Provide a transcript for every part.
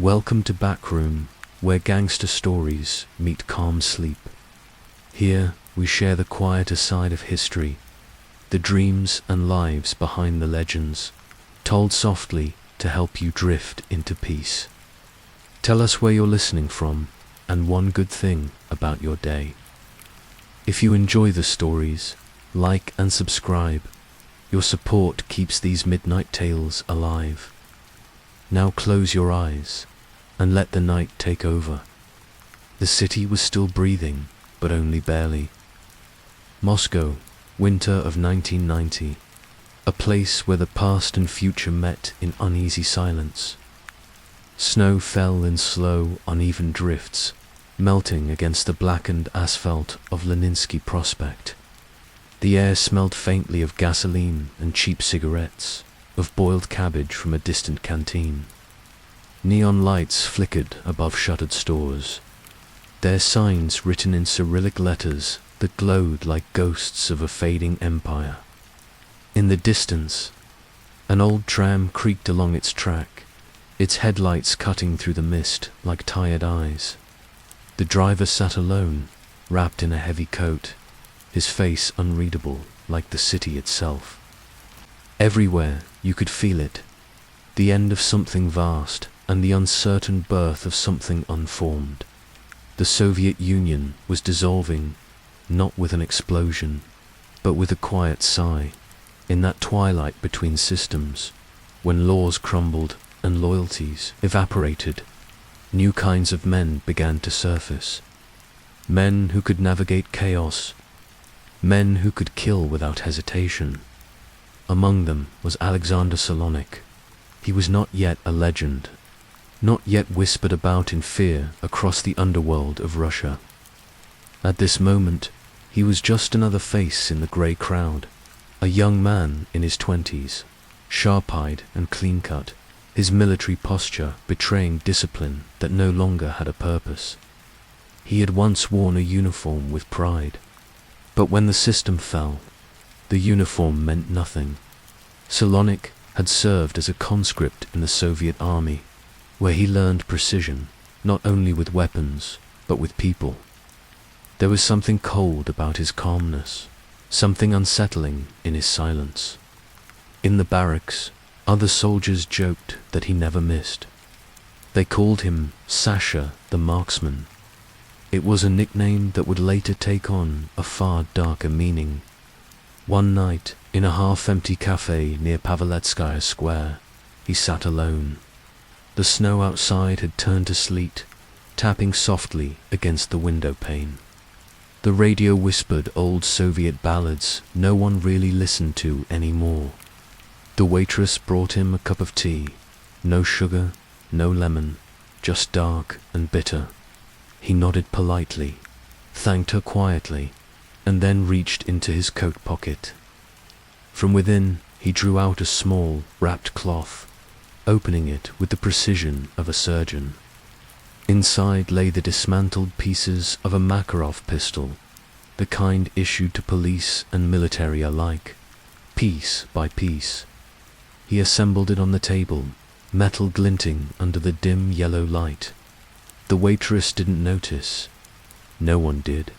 Welcome to Backroom, where gangster stories meet calm sleep. Here, we share the quieter side of history, the dreams and lives behind the legends, told softly to help you drift into peace. Tell us where you're listening from, and one good thing about your day. If you enjoy the stories, like and subscribe. Your support keeps these midnight tales alive. Now close your eyes and let the night take over. The city was still breathing, but only barely. Moscow, winter of 1990, a place where the past and future met in uneasy silence. Snow fell in slow, uneven drifts, melting against the blackened asphalt of Leninsky Prospect. The air smelled faintly of gasoline and cheap cigarettes, of boiled cabbage from a distant canteen. Neon lights flickered above shuttered stores, their signs written in Cyrillic letters that glowed like ghosts of a fading empire. In the distance, an old tram creaked along its track, its headlights cutting through the mist like tired eyes. The driver sat alone, wrapped in a heavy coat, his face unreadable like the city itself. Everywhere you could feel it, the end of something vast and the uncertain birth of something unformed. The Soviet Union was dissolving, not with an explosion, but with a quiet sigh, in that twilight between systems, when laws crumbled and loyalties evaporated. New kinds of men began to surface. Men who could navigate chaos, men who could kill without hesitation. Among them was Alexander Solonik. He was not yet a legend, not yet whispered about in fear across the underworld of Russia. At this moment, he was just another face in the grey crowd, a young man in his 20s, sharp-eyed and clean-cut, his military posture betraying discipline that no longer had a purpose. He had once worn a uniform with pride, but when the system fell, the uniform meant nothing. Solonik had served as a conscript in the Soviet army, where he learned precision, not only with weapons, but with people. There was something cold about his calmness, something unsettling in his silence. In the barracks, other soldiers joked that he never missed. They called him Sasha the Marksman. It was a nickname that would later take on a far darker meaning. One night, in a half-empty cafe near Paveletskaya Square, he sat alone. The snow outside had turned to sleet, tapping softly against the window pane. The radio whispered old Soviet ballads no one really listened to anymore. The waitress brought him a cup of tea, no sugar, no lemon, just dark and bitter. He nodded politely, thanked her quietly, and then reached into his coat pocket. From within, he drew out a small, wrapped cloth, opening it with the precision of a surgeon. Inside lay the dismantled pieces of a Makarov pistol, the kind issued to police and military alike, piece by piece. He assembled it on the table, metal glinting under the dim yellow light. The waitress didn't notice. No one did.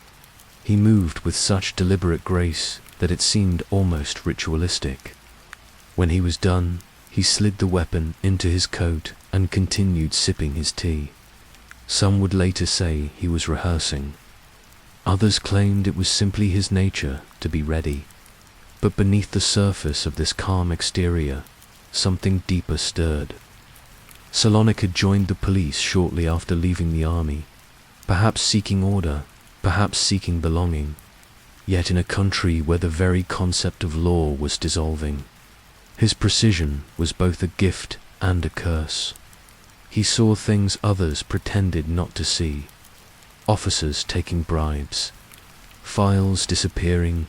He moved with such deliberate grace that it seemed almost ritualistic. When he was done, he slid the weapon into his coat and continued sipping his tea. Some would later say he was rehearsing. Others claimed it was simply his nature to be ready. But beneath the surface of this calm exterior, something deeper stirred. Solonik had joined the police shortly after leaving the army, perhaps seeking order, perhaps seeking belonging, yet in a country where the very concept of law was dissolving. His precision was both a gift and a curse. He saw things others pretended not to see. Officers taking bribes, files disappearing,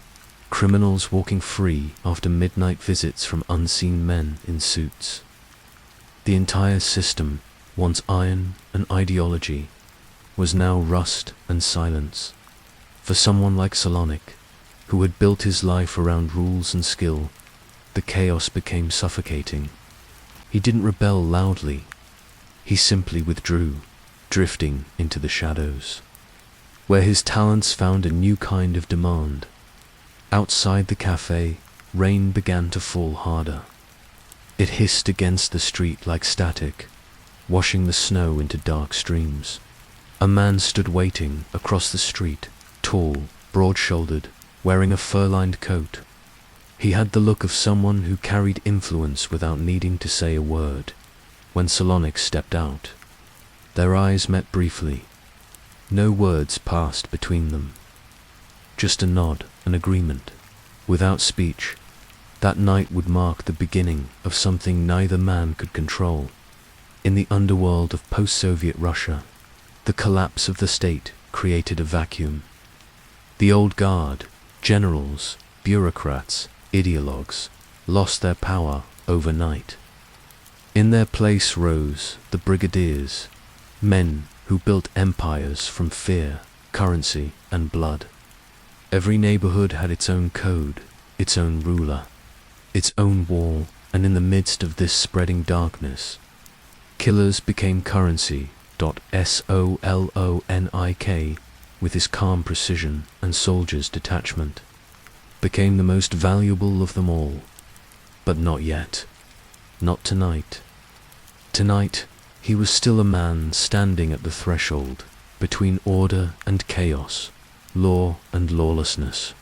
criminals walking free after midnight visits from unseen men in suits. The entire system, once iron and ideology, was now rust and silence. For someone like Solonik, who had built his life around rules and skill, the chaos became suffocating. He didn't rebel loudly. He simply withdrew, drifting into the shadows, where his talents found a new kind of demand. Outside the cafe, rain began to fall harder. It hissed against the street like static, washing the snow into dark streams. A man stood waiting across the street, tall, broad-shouldered, wearing a fur-lined coat. He had the look of someone who carried influence without needing to say a word. When Solonik stepped out, their eyes met briefly. No words passed between them. Just a nod, an agreement. Without speech, that night would mark the beginning of something neither man could control. In the underworld of post-Soviet Russia, the collapse of the state created a vacuum. The old guard, generals, bureaucrats, ideologues, lost their power overnight. In their place rose the brigadiers, men who built empires from fear, currency, and blood. Every neighborhood had its own code, its own ruler, its own wall, and in the midst of this spreading darkness, killers became currency. Solonik, with his calm precision and soldier's detachment, became the most valuable of them all. But not yet. Not tonight. Tonight, he was still a man standing at the threshold, between order and chaos, law and lawlessness,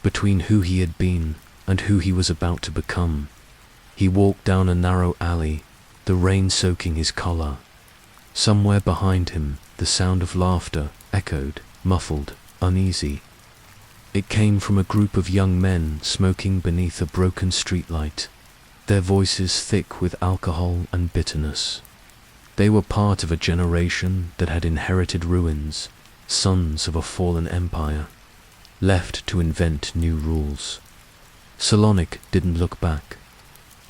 between who he had been and who he was about to become. He walked down a narrow alley, the rain soaking his collar. Somewhere behind him, the sound of laughter echoed, muffled, uneasy. It came from a group of young men smoking beneath a broken streetlight, their voices thick with alcohol and bitterness. They were part of a generation that had inherited ruins, sons of a fallen empire, left to invent new rules. Solonik didn't look back.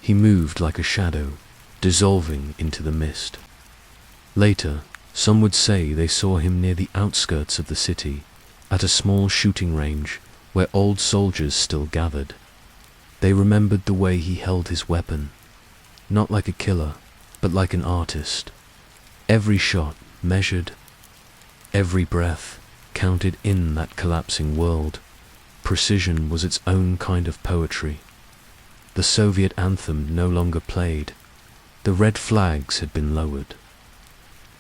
He moved like a shadow, dissolving into the mist. Later, some would say they saw him near the outskirts of the city, at a small shooting range where old soldiers still gathered. They remembered the way he held his weapon, not like a killer, but like an artist. Every shot measured, every breath counted in that collapsing world. Precision was its own kind of poetry. The Soviet anthem no longer played. The red flags had been lowered.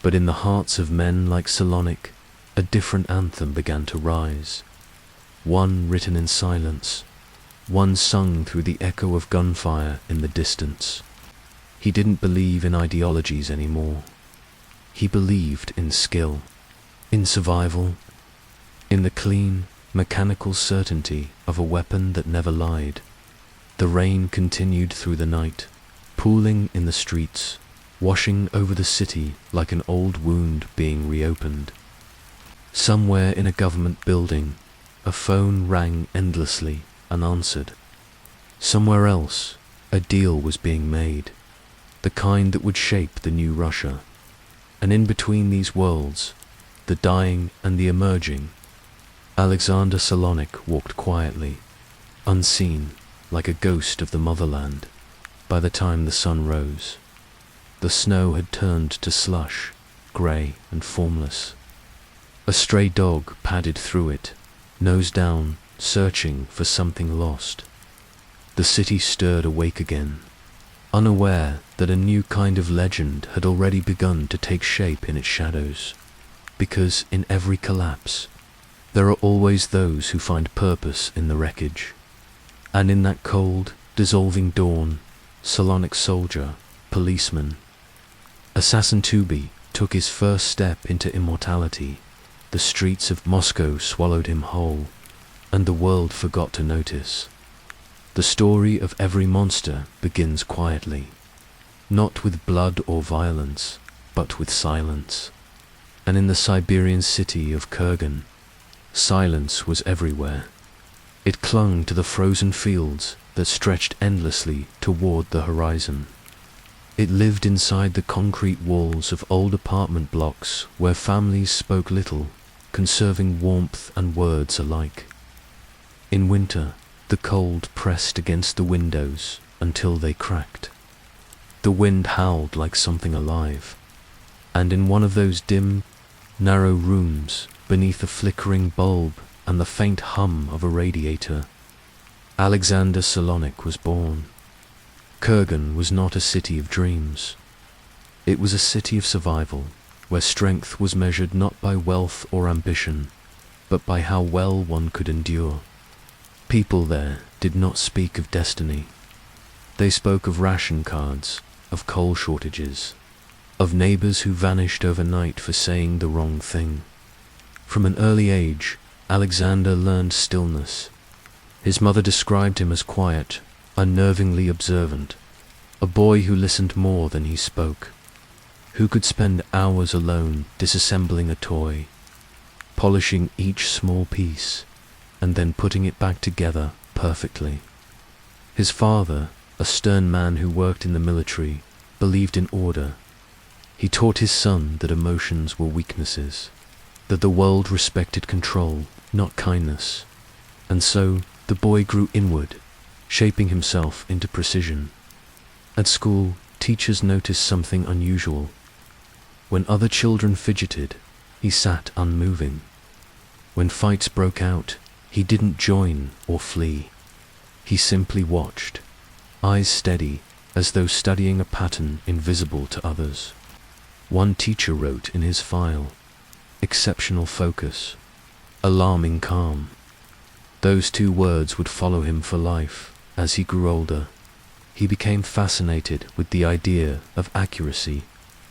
But in the hearts of men like Solonik, a different anthem began to rise. One written in silence, one sung through the echo of gunfire in the distance. He didn't believe in ideologies anymore. He believed in skill, in survival, in the clean, mechanical certainty of a weapon that never lied. The rain continued through the night, pooling in the streets, washing over the city like an old wound being reopened. Somewhere in a government building, a phone rang endlessly, unanswered. Somewhere else, a deal was being made, the kind that would shape the new Russia. And in between these worlds, the dying and the emerging, Alexander Solonik walked quietly, unseen, like a ghost of the motherland. By the time the sun rose, the snow had turned to slush, grey and formless. A stray dog padded through it, nose down, searching for something lost. The city stirred awake again, unaware that a new kind of legend had already begun to take shape in its shadows. Because in every collapse, there are always those who find purpose in the wreckage. And in that cold, dissolving dawn, Solonik soldier, policeman, assassin Tubi took his first step into immortality. The streets of Moscow swallowed him whole, and the world forgot to notice. The story of every monster begins quietly, not with blood or violence, but with silence. And in the Siberian city of Kurgan, silence was everywhere. It clung to the frozen fields that stretched endlessly toward the horizon. It lived inside the concrete walls of old apartment blocks where families spoke little, conserving warmth and words alike. In winter, the cold pressed against the windows until they cracked. The wind howled like something alive, And in one of those dim, narrow rooms, beneath a flickering bulb and the faint hum of a radiator, Alexander Solonik was born. Kurgan was not a city of dreams. It was a city of survival, where strength was measured not by wealth or ambition, but by how well one could endure. People there did not speak of destiny. They spoke of ration cards, of coal shortages, of neighbors who vanished overnight for saying the wrong thing. From an early age, Alexander learned stillness. His mother described him as quiet, unnervingly observant, a boy who listened more than he spoke, who could spend hours alone disassembling a toy, polishing each small piece, and then putting it back together perfectly. His father, a stern man who worked in the military, believed in order. He taught his son that emotions were weaknesses, that the world respected control, not kindness. And so, the boy grew inward, shaping himself into precision. At school, teachers noticed something unusual. When other children fidgeted, he sat unmoving. When fights broke out, he didn't join or flee. He simply watched, eyes steady, as though studying a pattern invisible to others. One teacher wrote in his file, "Exceptional focus, alarming calm." Those two words would follow him for life. As he grew older, he became fascinated with the idea of accuracy,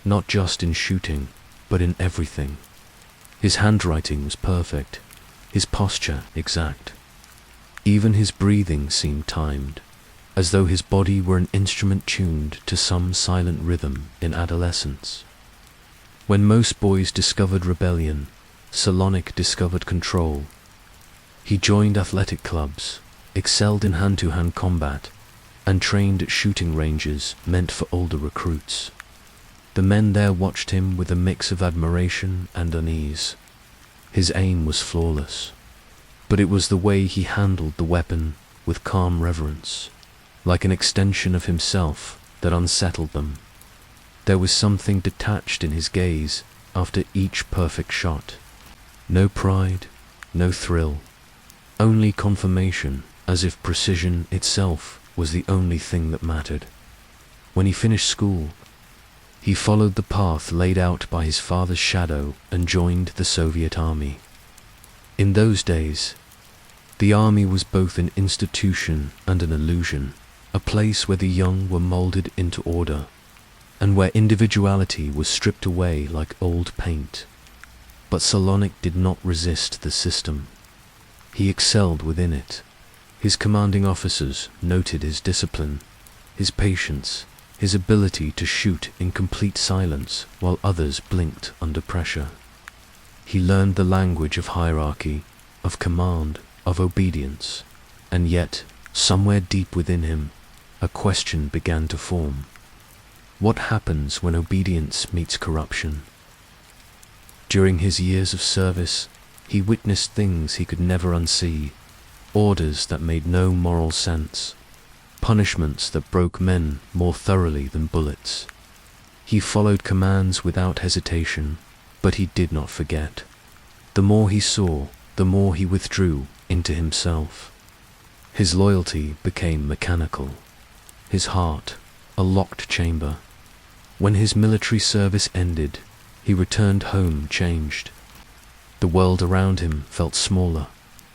not just in shooting, but in everything. His handwriting was perfect, his posture exact. Even his breathing seemed timed, as though his body were an instrument tuned to some silent rhythm in adolescence. When most boys discovered rebellion, Solonik discovered control. He joined athletic clubs, excelled in hand-to-hand combat, and trained at shooting ranges meant for older recruits. The men there watched him with a mix of admiration and unease. His aim was flawless, but it was the way he handled the weapon with calm reverence, like an extension of himself, that unsettled them. There was something detached in his gaze after each perfect shot. No pride, no thrill, only confirmation, as if precision itself was the only thing that mattered. When he finished school, he followed the path laid out by his father's shadow and joined the Soviet army. In those days, the army was both an institution and an illusion, a place where the young were molded into order, and where individuality was stripped away like old paint. But Solonik did not resist the system. He excelled within it. His commanding officers noted his discipline, his patience, his ability to shoot in complete silence while others blinked under pressure. He learned the language of hierarchy, of command, of obedience, and yet, somewhere deep within him, a question began to form. What happens when obedience meets corruption? During his years of service, he witnessed things he could never unsee, orders that made no moral sense, punishments that broke men more thoroughly than bullets. He followed commands without hesitation, but he did not forget. The more he saw, the more he withdrew into himself. His loyalty became mechanical, his heart a locked chamber. When his military service ended, he returned home changed. The world around him felt smaller,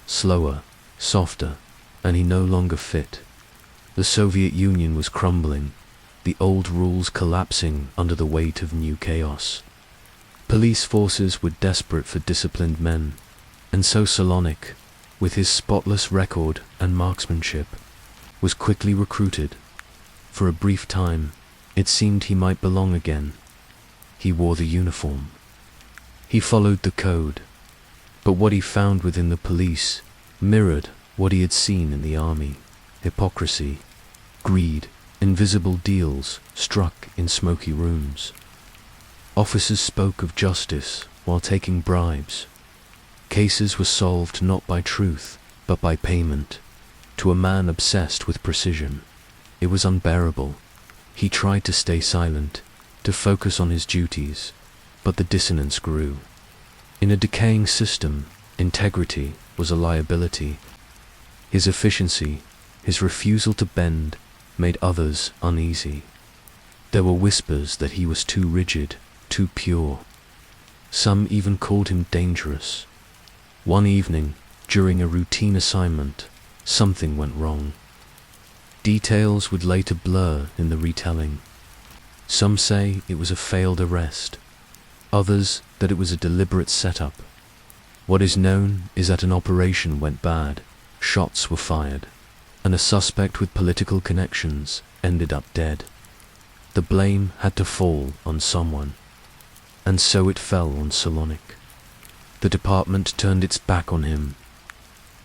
slower, softer, and he no longer fit. The Soviet Union was crumbling, the old rules collapsing under the weight of new chaos. Police forces were desperate for disciplined men, and so Solonik, with his spotless record and marksmanship, was quickly recruited. For a brief time, it seemed he might belong again. He wore the uniform. He followed the code. But what he found within the police mirrored what he had seen in the army. Hypocrisy, greed, invisible deals struck in smoky rooms. Officers spoke of justice while taking bribes. Cases were solved not by truth, but by payment. To a man obsessed with precision, it was unbearable. He tried to stay silent, to focus on his duties, But the dissonance grew. In a decaying system, integrity was a liability. His efficiency, his refusal to bend, made others uneasy. There were whispers that he was too rigid, too pure. Some even called him dangerous. One evening, during a routine assignment, something went wrong. Details would later blur in the retelling. Some say it was a failed arrest, others that it was a deliberate setup. What is known is that an operation went bad, shots were fired, and a suspect with political connections ended up dead. The blame had to fall on someone, and so it fell on Solonik. The department turned its back on him.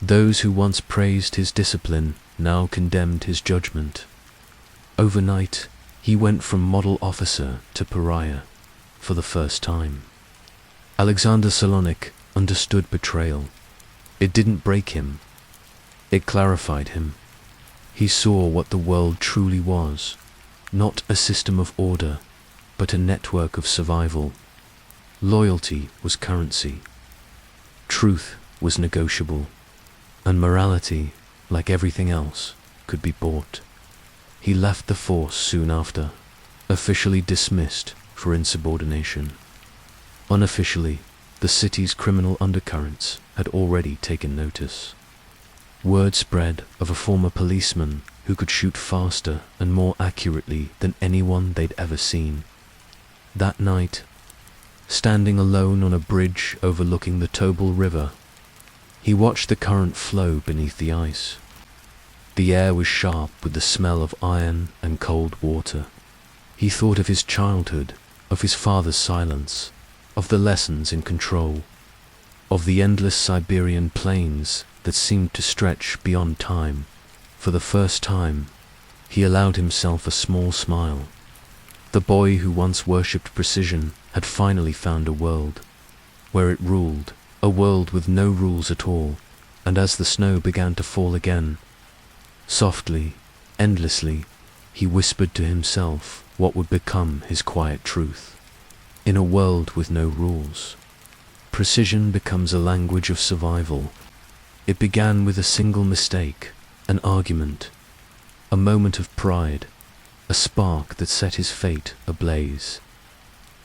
Those who once praised his discipline now condemned his judgment. Overnight, he went from model officer to pariah for the first time. Alexander Solonik understood betrayal. It didn't break him. It clarified him. He saw what the world truly was, not a system of order, but a network of survival. Loyalty was currency. Truth was negotiable. And morality, like everything else, could be bought. He left the force soon after, officially dismissed for insubordination. Unofficially, the city's criminal undercurrents had already taken notice. Word spread of a former policeman who could shoot faster and more accurately than anyone they'd ever seen. That night, standing alone on a bridge overlooking the Tobol River, he watched the current flow beneath the ice. The air was sharp with the smell of iron and cold water. He thought of his childhood, of his father's silence, of the lessons in control, of the endless Siberian plains that seemed to stretch beyond time. For the first time, he allowed himself a small smile. The boy who once worshipped precision had finally found a world where it ruled, a world with no rules at all. And as the snow began to fall again, softly, endlessly, he whispered to himself what would become his quiet truth. In a world with no rules, precision becomes a language of survival. It began with a single mistake, an argument, a moment of pride, a spark that set his fate ablaze.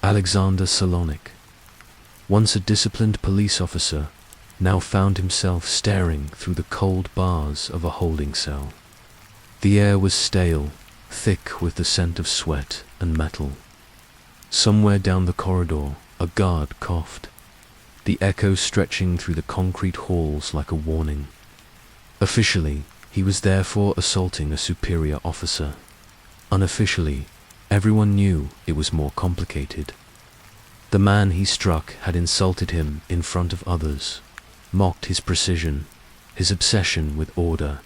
Alexander Solonik, once a disciplined police officer, now found himself staring through the cold bars of a holding cell. The air was stale, thick with the scent of sweat and metal. Somewhere down the corridor, a guard coughed, the echo stretching through the concrete halls like a warning. Officially, he was therefore assaulting a superior officer. Unofficially, everyone knew it was more complicated. The man he struck had insulted him in front of others, mocked his precision, his obsession with order,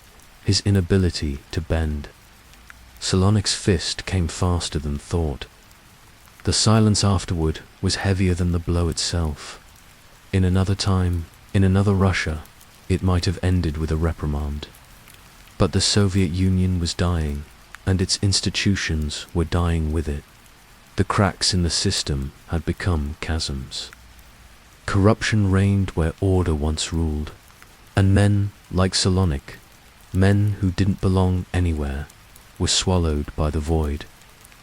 his inability to bend. Solonik's fist came faster than thought. The silence afterward was heavier than the blow itself. In another time, in another Russia, it might have ended with a reprimand. But the Soviet Union was dying, and its institutions were dying with it. The cracks in the system had become chasms. Corruption reigned where order once ruled, and men like Solonik, men who didn't belong anywhere, were swallowed by the void.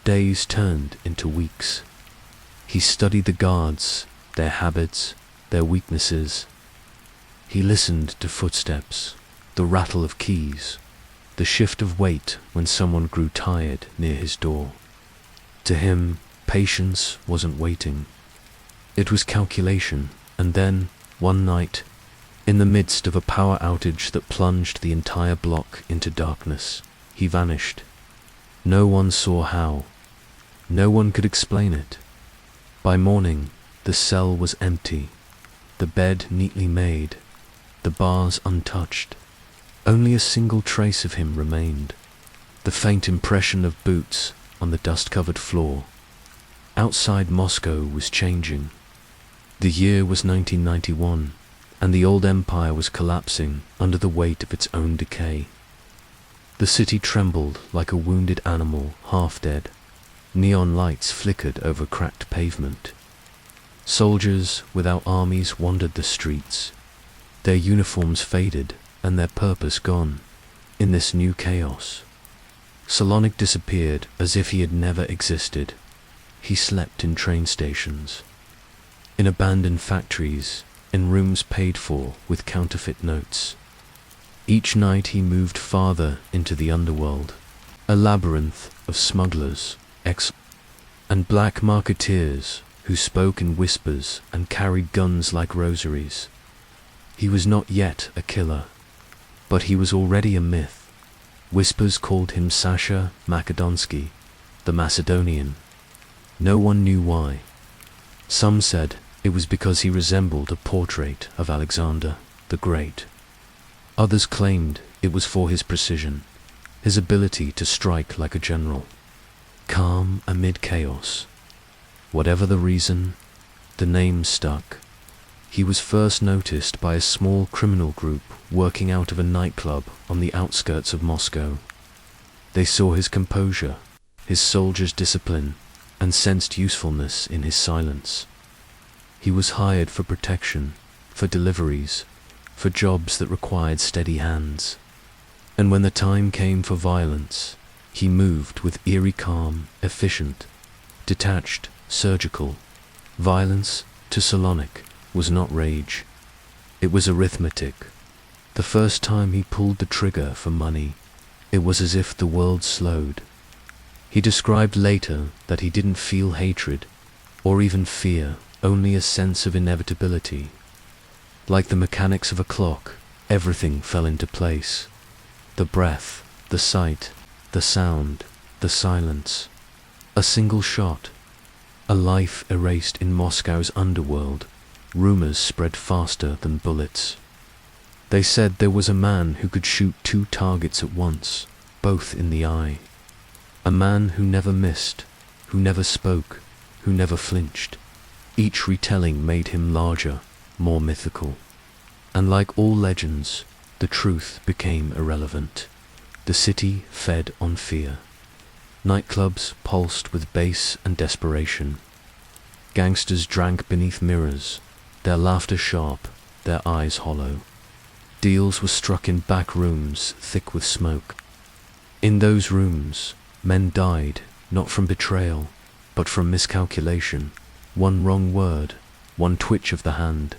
Days turned into weeks. He studied the guards, their habits, their weaknesses. He listened to footsteps, the rattle of keys, the shift of weight when someone grew tired near his door. To him, patience wasn't waiting. It was calculation, and then, one night, in the midst of a power outage that plunged the entire block into darkness, he vanished. No one saw how. No one could explain it. By morning, the cell was empty, the bed neatly made, the bars untouched. Only a single trace of him remained, the faint impression of boots on the dust-covered floor. Outside Moscow was changing. The year was 1991, and the old empire was collapsing under the weight of its own decay. The city trembled like a wounded animal, half dead. Neon lights flickered over cracked pavement. Soldiers without armies wandered the streets, their uniforms faded and their purpose gone. In this new chaos, Solonik disappeared as if he had never existed. He slept in train stations, in abandoned factories, in rooms paid for with counterfeit notes. Each night he moved farther into the underworld, a labyrinth of smugglers, and black marketeers who spoke in whispers and carried guns like rosaries. He was not yet a killer, but he was already a myth. Whispers called him Sasha Makedonsky, the Macedonian. No one knew why. Some said it was because he resembled a portrait of Alexander the Great. Others claimed it was for his precision, his ability to strike like a general, calm amid chaos. Whatever the reason, the name stuck. He was first noticed by a small criminal group working out of a nightclub on the outskirts of Moscow. They saw his composure, his soldier's discipline, and sensed usefulness in his silence. He was hired for protection, for deliveries, for jobs that required steady hands. And when the time came for violence, he moved with eerie calm, efficient, detached, surgical. Violence, to Solonik, was not rage. It was arithmetic. The first time he pulled the trigger for money, it was as if the world slowed. He described later that he didn't feel hatred, or even fear, only a sense of inevitability. Like the mechanics of a clock, everything fell into place. The breath, the sight, the sound, the silence. A single shot. A life erased in Moscow's underworld. Rumors spread faster than bullets. They said there was a man who could shoot 2 targets at once, both in the eye. A man who never missed, who never spoke, who never flinched. Each retelling made him larger, more mythical. And like all legends, the truth became irrelevant. The city fed on fear. Nightclubs pulsed with bass and desperation. Gangsters drank beneath mirrors, their laughter sharp, their eyes hollow. Deals were struck in back rooms thick with smoke. In those rooms, men died, not from betrayal, but from miscalculation. One wrong word, one twitch of the hand,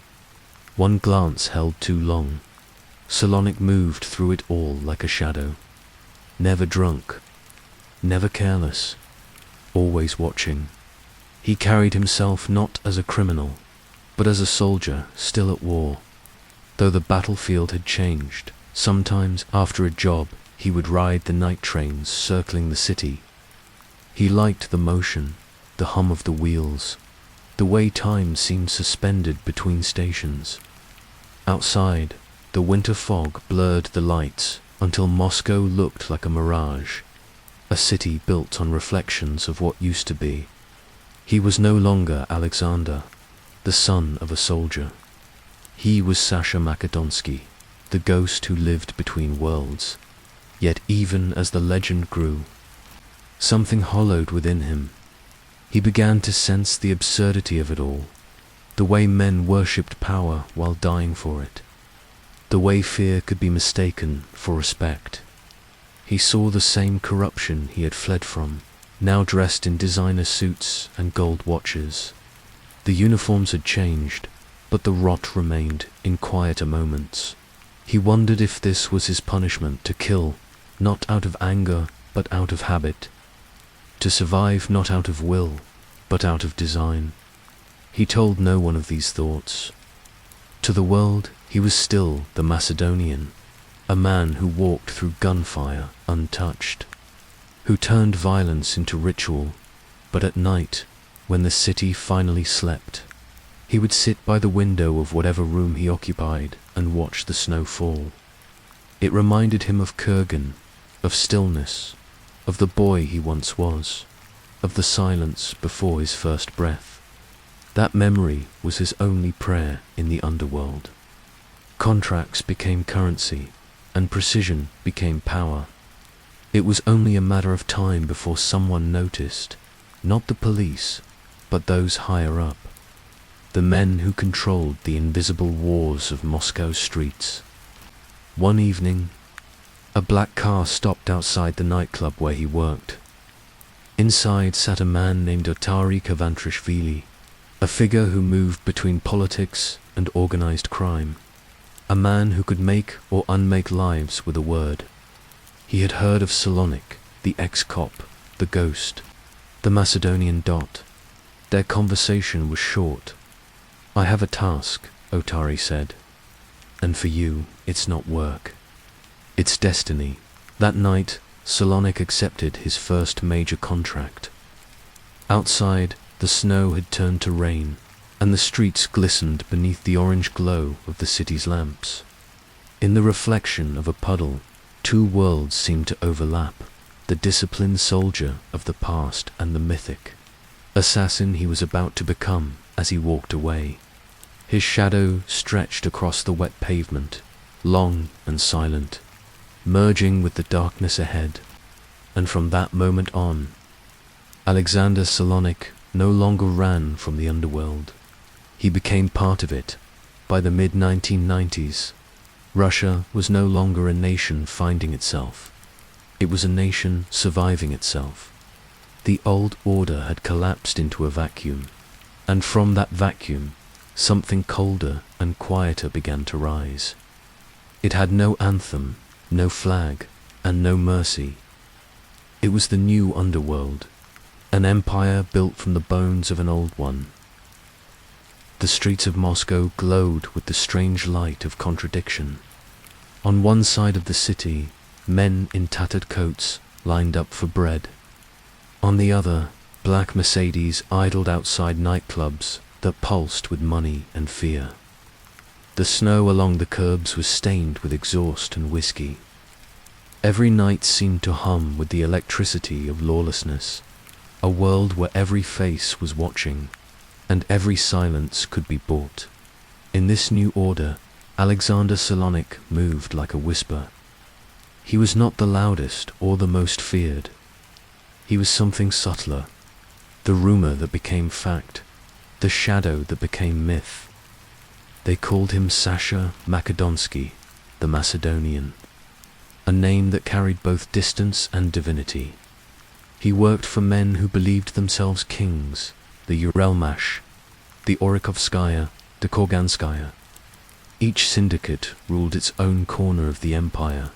one glance held too long. Solonik moved through it all like a shadow. Never drunk, never careless, always watching. He carried himself not as a criminal, but as a soldier still at war. Though the battlefield had changed, sometimes after a job he would ride the night trains circling the city. He liked the motion, the hum of the wheels, the way time seemed suspended between stations. Outside, the winter fog blurred the lights until Moscow looked like a mirage, a city built on reflections of what used to be. He was no longer Alexander, the son of a soldier. He was Sasha Makedonsky, the ghost who lived between worlds. Yet even as the legend grew, something hollowed within him. He began to sense the absurdity of it all, the way men worshipped power while dying for it, the way fear could be mistaken for respect. He saw the same corruption he had fled from, now dressed in designer suits and gold watches. The uniforms had changed, but the rot remained in quieter moments. He wondered if this was his punishment, to kill, not out of anger, but out of habit. To survive not out of will, but out of design. He told no one of these thoughts. To the world, he was still the Macedonian, a man who walked through gunfire untouched, who turned violence into ritual, but at night, when the city finally slept, he would sit by the window of whatever room he occupied and watch the snow fall. It reminded him of Kurgan, of stillness, of the boy he once was, of the silence before his first breath. That memory was his only prayer in the underworld. Contracts became currency, and precision became power. It was only a matter of time before someone noticed, not the police, but those higher up. the men who controlled the invisible wars of Moscow's streets. One evening, a black car stopped outside the nightclub where he worked. Inside sat a man named Ottari Kavantrishvili, a figure who moved between politics and organized crime, a man who could make or unmake lives with a word. He had heard of Solonik, the ex-cop, the ghost, the Macedonian dot. Their conversation was short. "I have a task," Ottari said. "And for you, it's not work. It's destiny." That night, Solonik accepted his first major contract. Outside, the snow had turned to rain, and the streets glistened beneath the orange glow of the city's lamps. In the reflection of a puddle, two worlds seemed to overlap, the disciplined soldier of the past and the mythic assassin he was about to become as he walked away. His shadow stretched across the wet pavement, long and silent, merging with the darkness ahead. And from that moment on, Alexander Solonik no longer ran from the underworld. He became part of it. By the mid-1990s, Russia was no longer a nation finding itself. It was a nation surviving itself. The old order had collapsed into a vacuum, and from that vacuum, something colder and quieter began to rise. It had no anthem, no flag, and no mercy. It was the new underworld, an empire built from the bones of an old one. The streets of Moscow glowed with the strange light of contradiction. On one side of the city, men in tattered coats lined up for bread. On the other, black Mercedes idled outside nightclubs that pulsed with money and fear. The snow along the curbs was stained with exhaust and whiskey. Every night seemed to hum with the electricity of lawlessness, a world where every face was watching, and every silence could be bought. In this new order, Alexander Solonik moved like a whisper. He was not the loudest or the most feared. He was something subtler, the rumor that became fact, the shadow that became myth. They called him Sasha Makedonsky, the Macedonian, a name that carried both distance and divinity. He worked for men who believed themselves kings, the Urelmash, the Orikovskaya, the Korganskaya. Each syndicate ruled its own corner of the empire,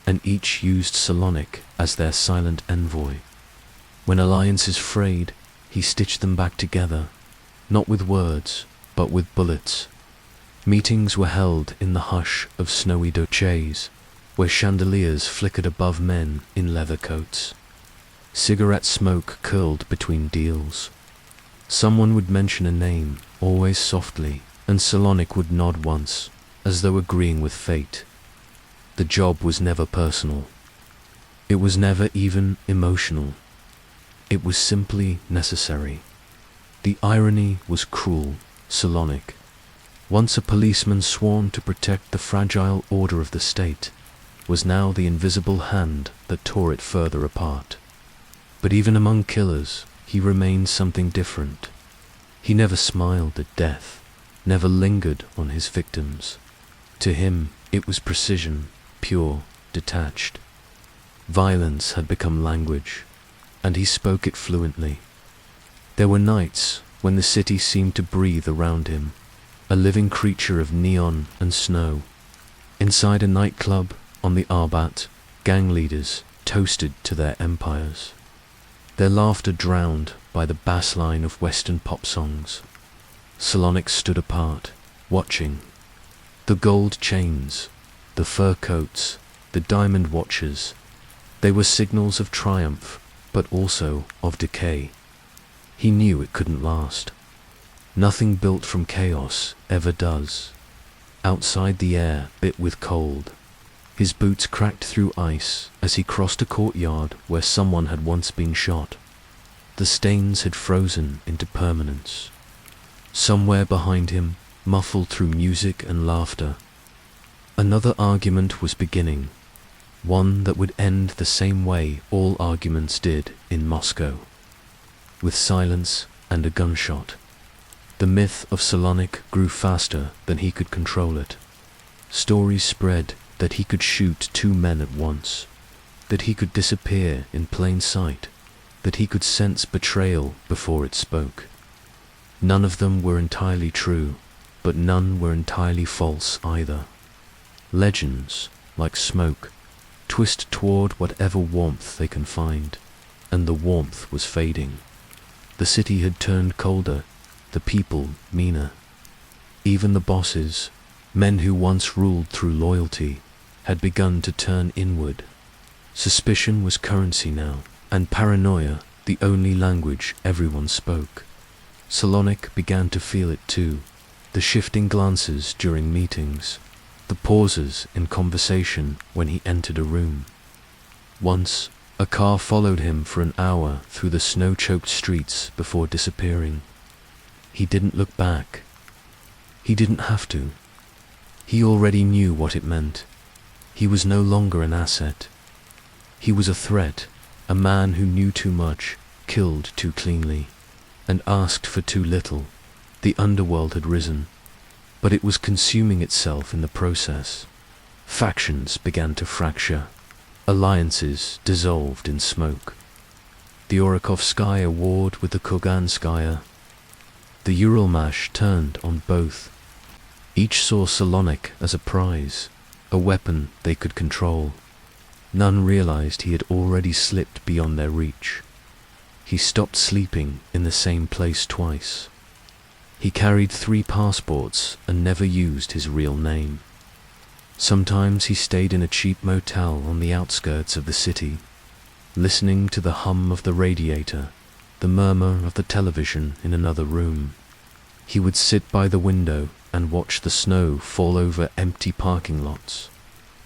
and each used Solonik as their silent envoy. When alliances frayed, he stitched them back together, not with words, but with bullets. Meetings were held in the hush of snowy doches, where chandeliers flickered above men in leather coats. Cigarette smoke curled between deals. Someone would mention a name, always softly, and Solonik would nod once, as though agreeing with fate. The job was never personal. It was never even emotional. It was simply necessary. The irony was cruel. Solonik, once a policeman sworn to protect the fragile order of the state, was now the invisible hand that tore it further apart. But even among killers, he remained something different. He never smiled at death, never lingered on his victims. To him, it was precision, pure, detached. Violence had become language, and he spoke it fluently. There were nights when the city seemed to breathe around him, a living creature of neon and snow. Inside a nightclub on the Arbat, gang leaders toasted to their empires, their laughter drowned by the bass line of Western pop songs. Solonik stood apart, watching. The gold chains, the fur coats, the diamond watches, they were signals of triumph, but also of decay. He knew it couldn't last. Nothing built from chaos ever does. Outside, the air bit with cold. His boots cracked through ice as he crossed a courtyard where someone had once been shot. The stains had frozen into permanence. Somewhere behind him, muffled through music and laughter, another argument was beginning, one that would end the same way all arguments did in Moscow, with silence and a gunshot. The myth of Solonik grew faster than he could control it. Stories spread that he could shoot 2 men at once, that he could disappear in plain sight, that he could sense betrayal before it spoke. None of them were entirely true, but none were entirely false either. Legends, like smoke, twist toward whatever warmth they can find, and the warmth was fading. The city had turned colder, the people meaner. Even the bosses, men who once ruled through loyalty, had begun to turn inward. Suspicion was currency now, and paranoia the only language everyone spoke. Solonik began to feel it too, the shifting glances during meetings, the pauses in conversation when he entered a room. Once, a car followed him for an hour through the snow-choked streets before disappearing. He didn't look back. He didn't have to. He already knew what it meant. He was no longer an asset. He was a threat, a man who knew too much, killed too cleanly, and asked for too little. The underworld had risen, but it was consuming itself in the process. Factions began to fracture. Alliances dissolved in smoke. The Orakovskaya warred with the Kurganskaya. The Uralmash turned on both. Each saw Solonik as a prize, a weapon they could control. None realized he had already slipped beyond their reach. He stopped sleeping in the same place twice. He carried 3 passports and never used his real name. Sometimes he stayed in a cheap motel on the outskirts of the city, listening to the hum of the radiator, the murmur of the television in another room. He would sit by the window and watch the snow fall over empty parking lots,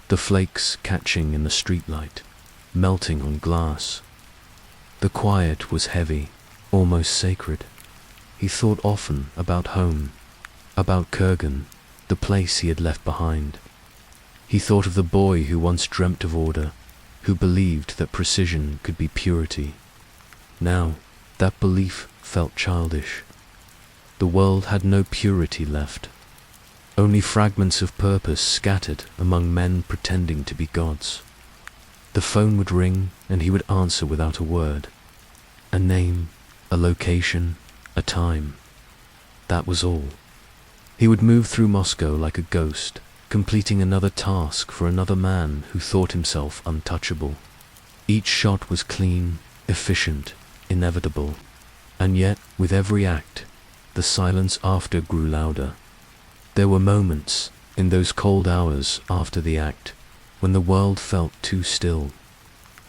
the flakes catching in the streetlight, melting on glass. The quiet was heavy, almost sacred. He thought often about home, about Kurgan, the place he had left behind. He thought of the boy who once dreamt of order, who believed that precision could be purity. Now, that belief felt childish. The world had no purity left, only fragments of purpose scattered among men pretending to be gods. The phone would ring and he would answer without a word. A name, a location, a time. That was all. He would move through Moscow like a ghost, completing another task for another man who thought himself untouchable. Each shot was clean, efficient, inevitable. And yet, with every act, the silence after grew louder. There were moments, in those cold hours after the act, when the world felt too still.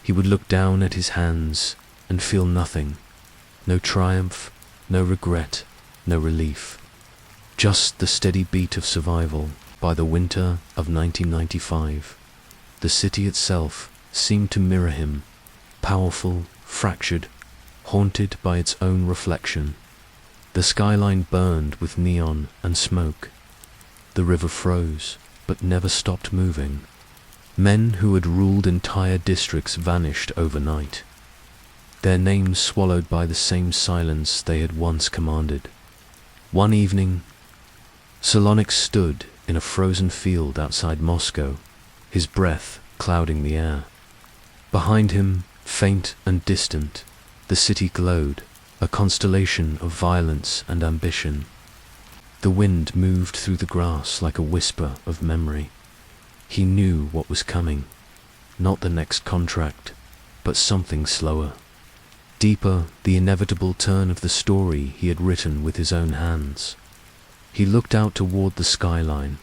He would look down at his hands and feel nothing. No triumph, no regret, no relief. Just the steady beat of survival. By the winter of 1995, the city itself seemed to mirror him, powerful, fractured, haunted by its own reflection. The skyline burned with neon and smoke. The river froze, but never stopped moving. Men who had ruled entire districts vanished overnight, their names swallowed by the same silence they had once commanded. One evening, Solonik stood in a frozen field outside Moscow, his breath clouding the air. Behind him, faint and distant, the city glowed, a constellation of violence and ambition. The wind moved through the grass like a whisper of memory. He knew what was coming, not the next contract, but something slower. Deeper, the inevitable turn of the story he had written with his own hands. He looked out toward the skyline,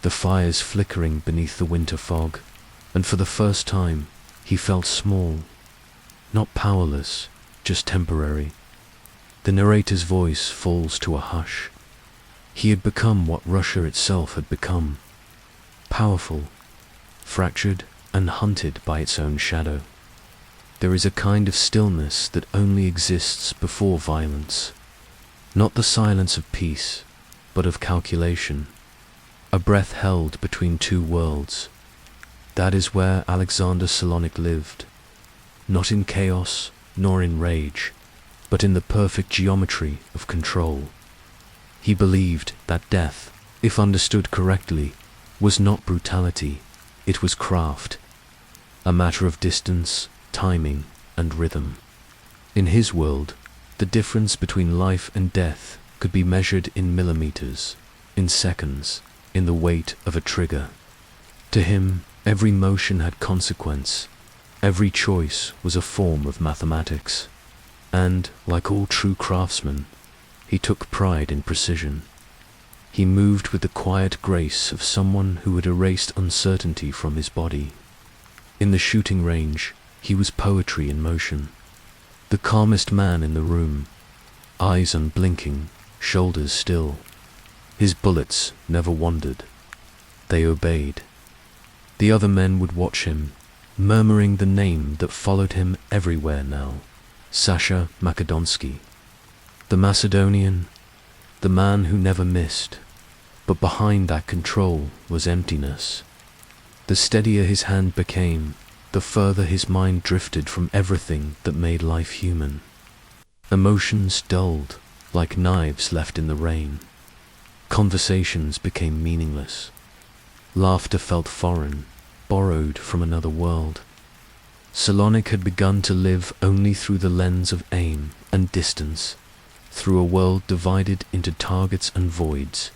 the fires flickering beneath the winter fog, and for the first time, he felt small, not powerless, just temporary. The narrator's voice falls to a hush. He had become what Russia itself had become, powerful, fractured, and hunted by its own shadow. There is a kind of stillness that only exists before violence, not the silence of peace, but of calculation, a breath held between two worlds. That is where Alexander Solonik lived, not in chaos nor in rage, but in the perfect geometry of control. He believed that death, if understood correctly, was not brutality, it was craft, a matter of distance, timing, and rhythm. In his world, the difference between life and death could be measured in millimeters, in seconds, in the weight of a trigger. To him, every motion had consequence, every choice was a form of mathematics, and, like all true craftsmen, he took pride in precision. He moved with the quiet grace of someone who had erased uncertainty from his body. In the shooting range, he was poetry in motion. The calmest man in the room, eyes unblinking, shoulders still. His bullets never wandered. They obeyed. The other men would watch him, murmuring the name that followed him everywhere now, Sasha Makedonsky. The Macedonian, the man who never missed. But behind that control was emptiness. The steadier his hand became, the further his mind drifted from everything that made life human. Emotions dulled, like knives left in the rain. Conversations became meaningless. Laughter felt foreign, borrowed from another world. Solonik had begun to live only through the lens of aim and distance, through a world divided into targets and voids.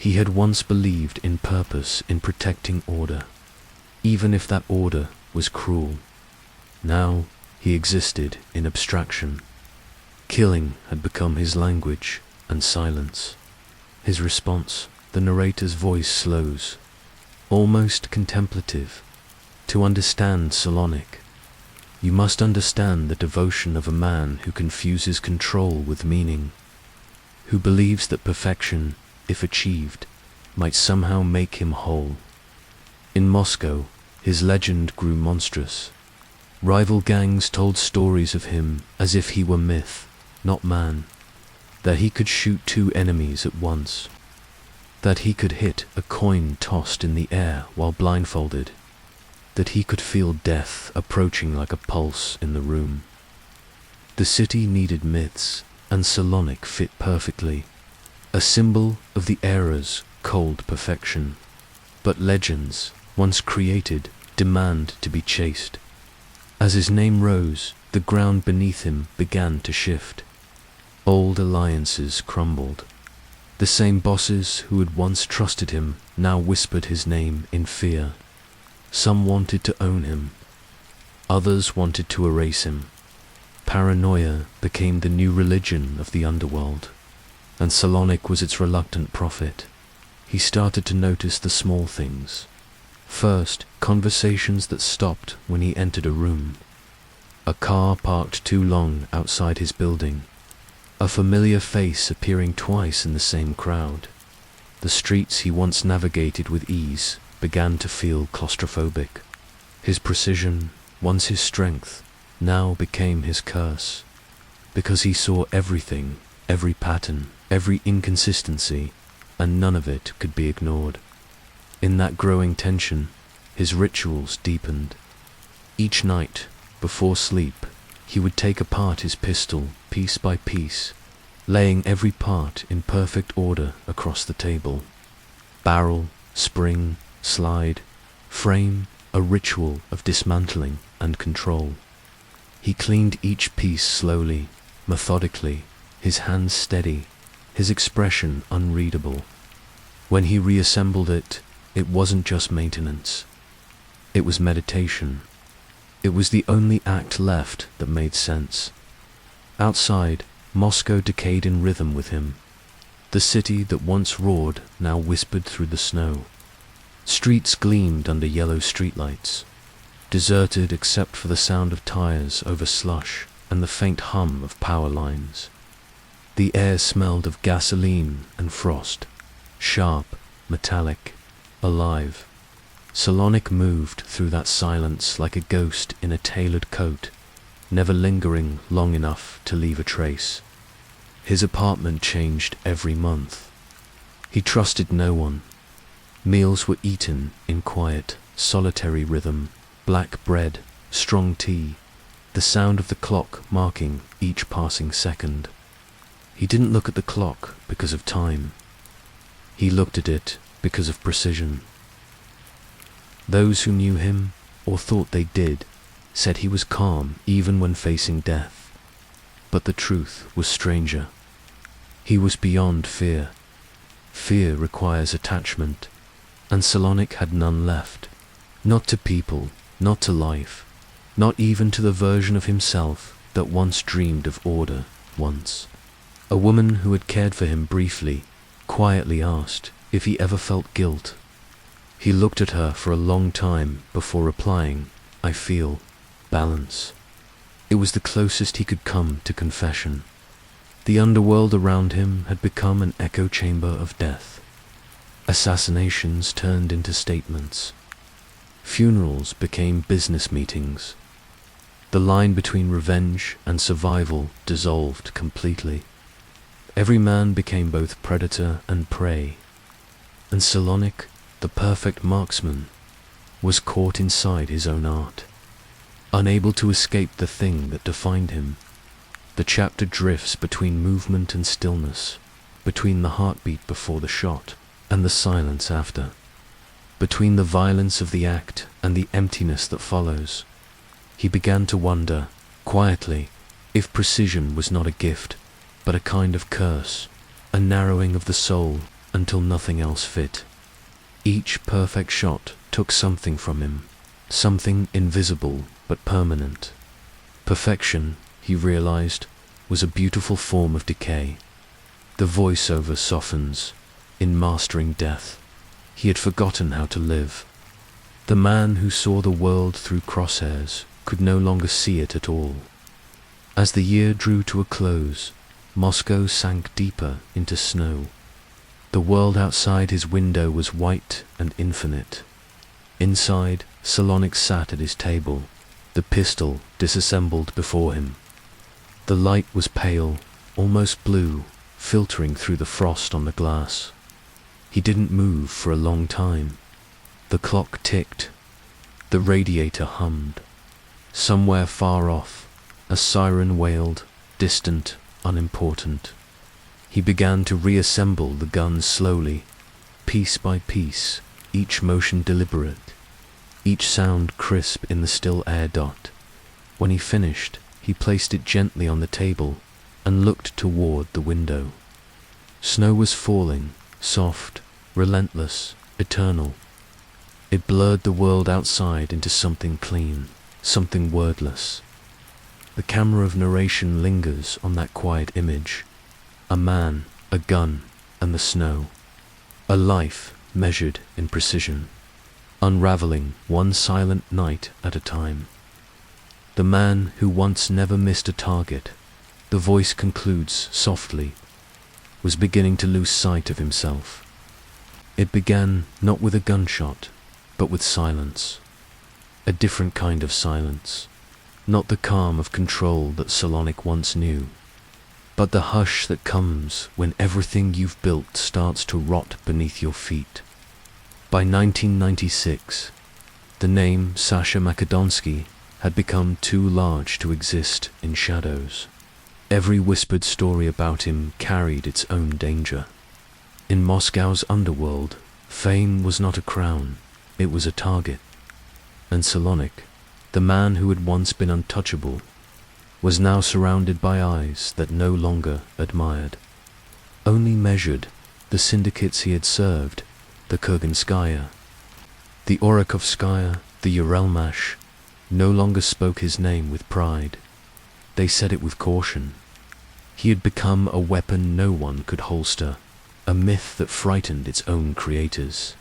He had once believed in purpose in protecting order, even if that order was cruel. Now he existed in abstraction. Killing had become his language and silence. His response, the narrator's voice slows, almost contemplative. To understand Solonik, you must understand the devotion of a man who confuses control with meaning, who believes that perfection, if achieved, might somehow make him whole. In Moscow, his legend grew monstrous. Rival gangs told stories of him as if he were myth, not man, that he could shoot two enemies at once, that he could hit a coin tossed in the air while blindfolded, that he could feel death approaching like a pulse in the room. The city needed myths, and Solonik fit perfectly, a symbol of the era's cold perfection. But legends, once created, demand to be chased. As his name rose, the ground beneath him began to shift. Old alliances crumbled. The same bosses who had once trusted him now whispered his name in fear. Some wanted to own him. Others wanted to erase him. Paranoia became the new religion of the underworld, and Solonik was its reluctant prophet. He started to notice the small things. First, conversations that stopped when he entered a room. A car parked too long outside his building. A familiar face appearing twice in the same crowd. The streets he once navigated with ease began to feel claustrophobic. His precision, once his strength, now became his curse, because he saw everything, every pattern, every inconsistency, and none of it could be ignored. In that growing tension, his rituals deepened. Each night, before sleep, he would take apart his pistol piece by piece, laying every part in perfect order across the table. Barrel, spring, slide, frame, a ritual of dismantling and control. He cleaned each piece slowly, methodically, his hands steady, his expression unreadable. When he reassembled it, it wasn't just maintenance. It was meditation. It was the only act left that made sense. Outside, Moscow decayed in rhythm with him. The city that once roared now whispered through the snow. Streets gleamed under yellow streetlights, deserted except for the sound of tires over slush and the faint hum of power lines. The air smelled of gasoline and frost, sharp, metallic, alive. Solonik moved through that silence like a ghost in a tailored coat, never lingering long enough to leave a trace. His apartment changed every month. He trusted no one. Meals were eaten in quiet, solitary rhythm, black bread, strong tea, the sound of the clock marking each passing second. He didn't look at the clock because of time. He looked at it because of precision. Those who knew him, or thought they did, said he was calm even when facing death. But the truth was stranger. He was beyond fear. Fear requires attachment, and Solonik had none left. Not to people, not to life, not even to the version of himself that once dreamed of order. Once, a woman who had cared for him briefly, quietly asked if he ever felt guilt. He looked at her for a long time before replying, "I feel balance." It was the closest he could come to confession. The underworld around him had become an echo chamber of death. Assassinations turned into statements. Funerals became business meetings. The line between revenge and survival dissolved completely. Every man became both predator and prey. And Solonik, the perfect marksman, was caught inside his own art. Unable to escape the thing that defined him, the chapter drifts between movement and stillness, between the heartbeat before the shot and the silence after, between the violence of the act and the emptiness that follows. He began to wonder, quietly, if precision was not a gift, but a kind of curse, a narrowing of the soul until nothing else fit. Each perfect shot took something from him, something invisible but permanent. Perfection, he realized, was a beautiful form of decay. The voiceover softens. In mastering death, he had forgotten how to live. The man who saw the world through crosshairs could no longer see it at all. As the year drew to a close, Moscow sank deeper into snow. The world outside his window was white and infinite. Inside, Solonik sat at his table, the pistol disassembled before him. The light was pale, almost blue, filtering through the frost on the glass. He didn't move for a long time. The clock ticked. The radiator hummed. Somewhere far off, a siren wailed, distant, unimportant. He began to reassemble the gun slowly, piece by piece, each motion deliberate, each sound crisp in the still air dot. When he finished, he placed it gently on the table and looked toward the window. Snow was falling, soft, relentless, eternal. It blurred the world outside into something clean, something wordless. The camera of narration lingers on that quiet image. A man, a gun, and the snow. A life measured in precision, unraveling one silent night at a time. The man who once never missed a target, the voice concludes softly, was beginning to lose sight of himself. It began not with a gunshot, but with silence. A different kind of silence, not the calm of control that Solonik once knew, but the hush that comes when everything you've built starts to rot beneath your feet. By 1996, the name Sasha Makedonsky had become too large to exist in shadows. Every whispered story about him carried its own danger. In Moscow's underworld, fame was not a crown, it was a target. And Solonik, the man who had once been untouchable, was now surrounded by eyes that no longer admired, only measured the syndicates he had served, the Kurganskaya. The Orakovskaya, the Uralmash, no longer spoke his name with pride. They said it with caution. He had become a weapon no one could holster, a myth that frightened its own creators.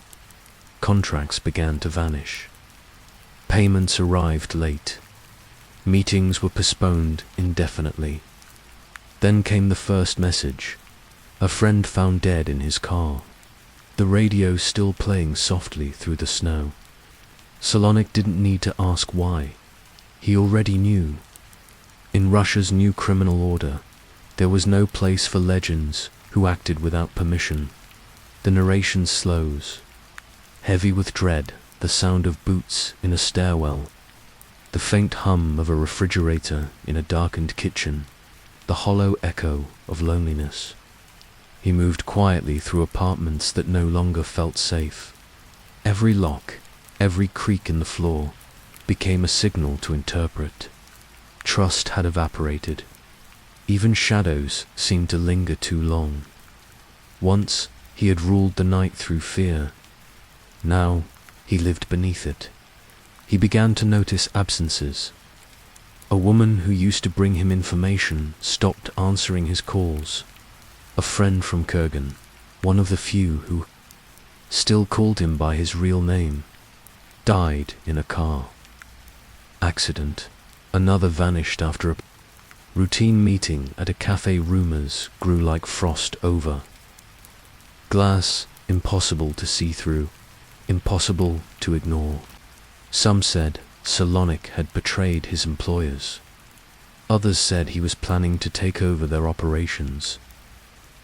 Contracts began to vanish. Payments arrived late. Meetings were postponed indefinitely. Then came the first message. A friend found dead in his car. The radio still playing softly through the snow. Solonik didn't need to ask why. He already knew. In Russia's new criminal order, there was no place for legends who acted without permission. The narration slows. Heavy with dread, the sound of boots in a stairwell, the faint hum of a refrigerator in a darkened kitchen. the hollow echo of loneliness. He moved quietly through apartments that no longer felt safe. Every lock, every creak in the floor, became a signal to interpret. Trust had evaporated. Even shadows seemed to linger too long. Once he had ruled the night through fear. Now he lived beneath it. He began to notice absences. A woman who used to bring him information stopped answering his calls. A friend from Kurgan, one of the few who still called him by his real name, died in a car accident. Another vanished after a routine meeting at a cafe. Rumors grew like frost over glass, impossible to see through, impossible to ignore. Some said Solonik had betrayed his employers. Others said he was planning to take over their operations.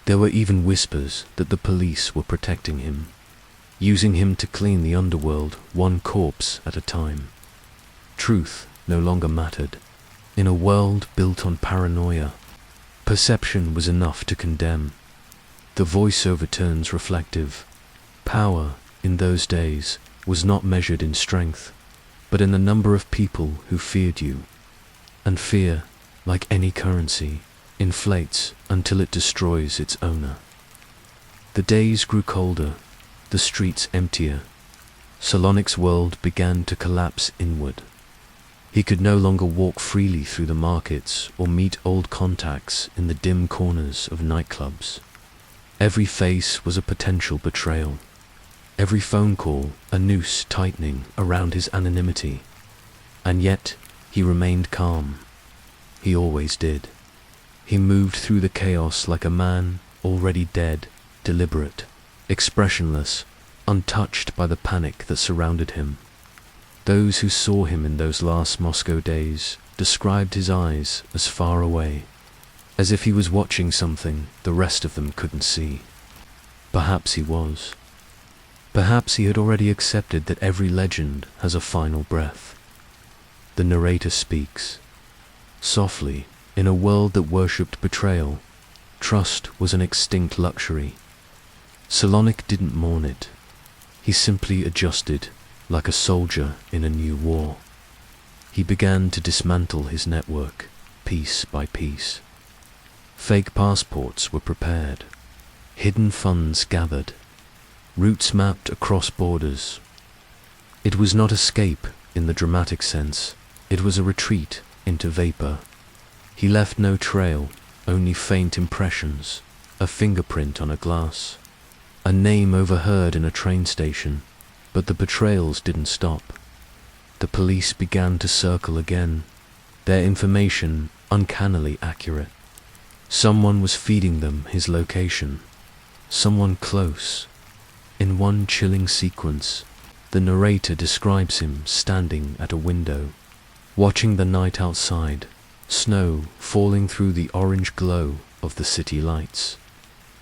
There were even whispers that the police were protecting him, using him to clean the underworld one corpse at a time. Truth no longer mattered. In a world built on paranoia, perception was enough to condemn. The voiceover turns reflective. Power, in those days, was not measured in strength, but in the number of people who feared you. And fear, like any currency, inflates until it destroys its owner. The days grew colder, the streets emptier. Solonik's world began to collapse inward. He could no longer walk freely through the markets or meet old contacts in the dim corners of nightclubs. Every face was a potential betrayal. Every phone call a noose tightening around his anonymity. And yet he remained calm. He always did. He moved through the chaos like a man already dead, deliberate, expressionless, untouched by the panic that surrounded him. Those who saw him in those last Moscow days described his eyes as far away, as if he was watching something the rest of them couldn't see. Perhaps he was. Perhaps he had already accepted that every legend has a final breath. The narrator speaks. Softly, in a world that worshipped betrayal, trust was an extinct luxury. Solonik didn't mourn it. He simply adjusted, like a soldier in a new war. He began to dismantle his network, piece by piece. Fake passports were prepared. Hidden funds gathered. Routes mapped across borders. It was not escape in the dramatic sense. It was a retreat into vapor. He left no trail, only faint impressions, a fingerprint on a glass, a name overheard in a train station. But the betrayals didn't stop. The police began to circle again, their information uncannily accurate. Someone was feeding them his location, someone close. In one chilling sequence, the narrator describes him standing at a window, watching the night outside, snow falling through the orange glow of the city lights,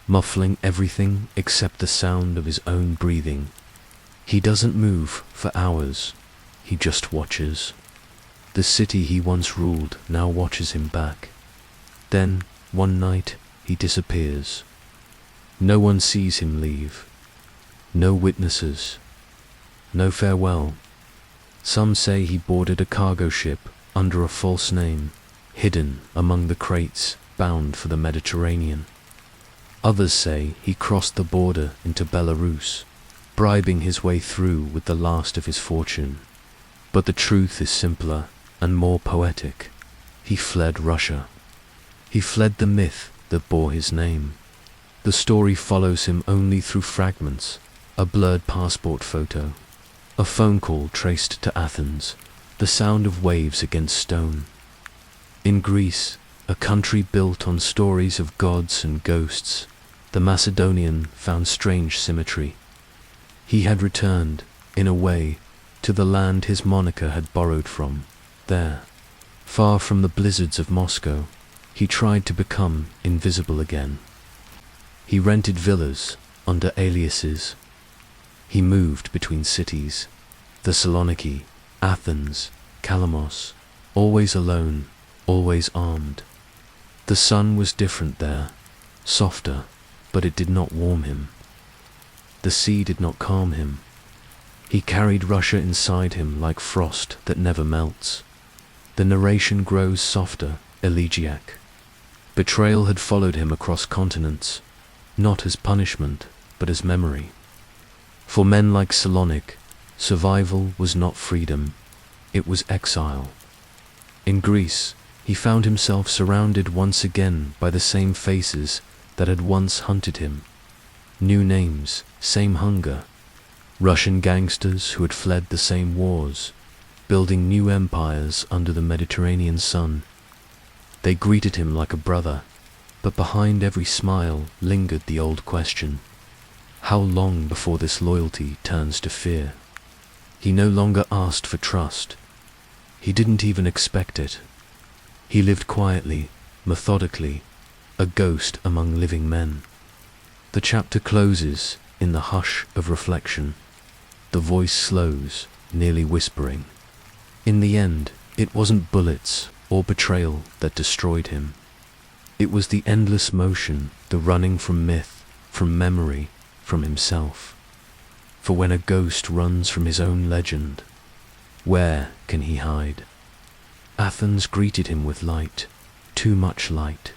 muffling everything except the sound of his own breathing. He doesn't move for hours, he just watches. The city he once ruled now watches him back. Then, one night, he disappears. No one sees him leave. No witnesses. No farewell. Some say he boarded a cargo ship under a false name, hidden among the crates bound for the Mediterranean. Others say he crossed the border into Belarus, bribing his way through with the last of his fortune. But the truth is simpler and more poetic. He fled Russia. He fled the myth that bore his name. The story follows him only through fragments, a blurred passport photo, a phone call traced to Athens, the sound of waves against stone. In Greece, a country built on stories of gods and ghosts, the Macedonian found strange symmetry. He had returned, in a way, to the land his moniker had borrowed from. There, far from the blizzards of Moscow, he tried to become invisible again. He rented villas under aliases. He moved between cities, Thessaloniki, Athens, Kalamos, always alone, always armed. The sun was different there, softer, but it did not warm him. The sea did not calm him. He carried Russia inside him like frost that never melts. The narration grows softer, elegiac. Betrayal had followed him across continents, not as punishment, but as memory. For men like Solonik, survival was not freedom, it was exile. In Greece, he found himself surrounded once again by the same faces that had once hunted him. New names, same hunger. Russian gangsters who had fled the same wars, building new empires under the Mediterranean sun. They greeted him like a brother, but behind every smile lingered the old question: how long before this loyalty turns to fear? He no longer asked for trust. He didn't even expect it. He lived quietly, methodically, a ghost among living men. The chapter closes in the hush of reflection. The voice slows, nearly whispering. In the end, it wasn't bullets or betrayal that destroyed him. It was the endless motion, the running from myth, from memory, from himself. For when a ghost runs from his own legend, where can he hide? Athens greeted him with light, too much light.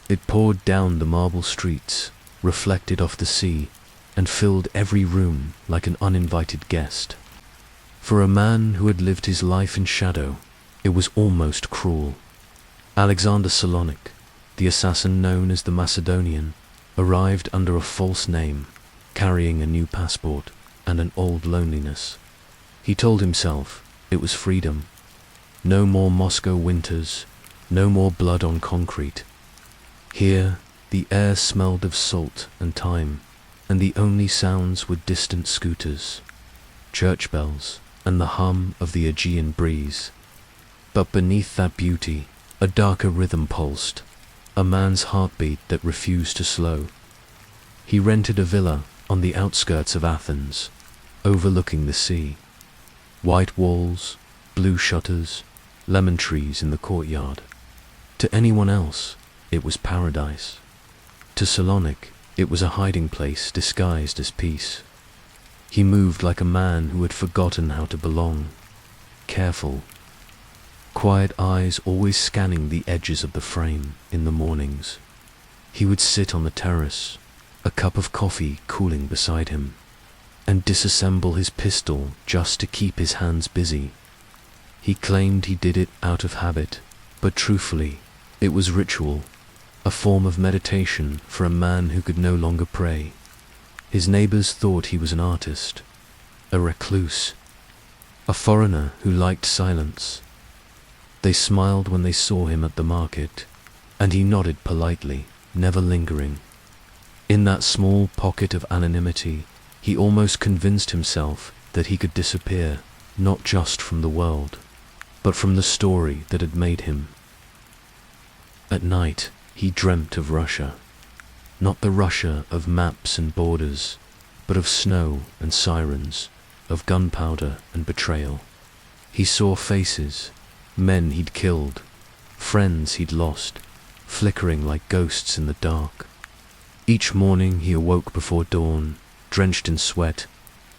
It poured down the marble streets, reflected off the sea, and filled every room like an uninvited guest. For a man who had lived his life in shadow, it was almost cruel. Alexander Solonik, the assassin known as the Macedonian, arrived under a false name, carrying a new passport and an old loneliness. He told himself it was freedom. No more Moscow winters, no more blood on concrete. Here, the air smelled of salt and thyme, and the only sounds were distant scooters, church bells, and the hum of the Aegean breeze. But beneath that beauty, a darker rhythm pulsed, a man's heartbeat that refused to slow. He rented a villa on the outskirts of Athens, overlooking the sea. White walls, blue shutters, lemon trees in the courtyard. To anyone else, it was paradise. To Solonik, it was a hiding place disguised as peace. He moved like a man who had forgotten how to belong, careful, quiet eyes always scanning the edges of the frame in the mornings. He would sit on the terrace, a cup of coffee cooling beside him, and disassemble his pistol just to keep his hands busy. He claimed he did it out of habit, but truthfully, it was ritual, a form of meditation for a man who could no longer pray. His neighbors thought he was an artist, a recluse, a foreigner who liked silence. They smiled when they saw him at the market, and he nodded politely, never lingering. In that small pocket of anonymity, he almost convinced himself that he could disappear, not just from the world, but from the story that had made him. At night, he dreamt of Russia, not the Russia of maps and borders, but of snow and sirens, of gunpowder and betrayal. He saw faces, men he'd killed, friends he'd lost, flickering like ghosts in the dark. Each morning he awoke before dawn, drenched in sweat,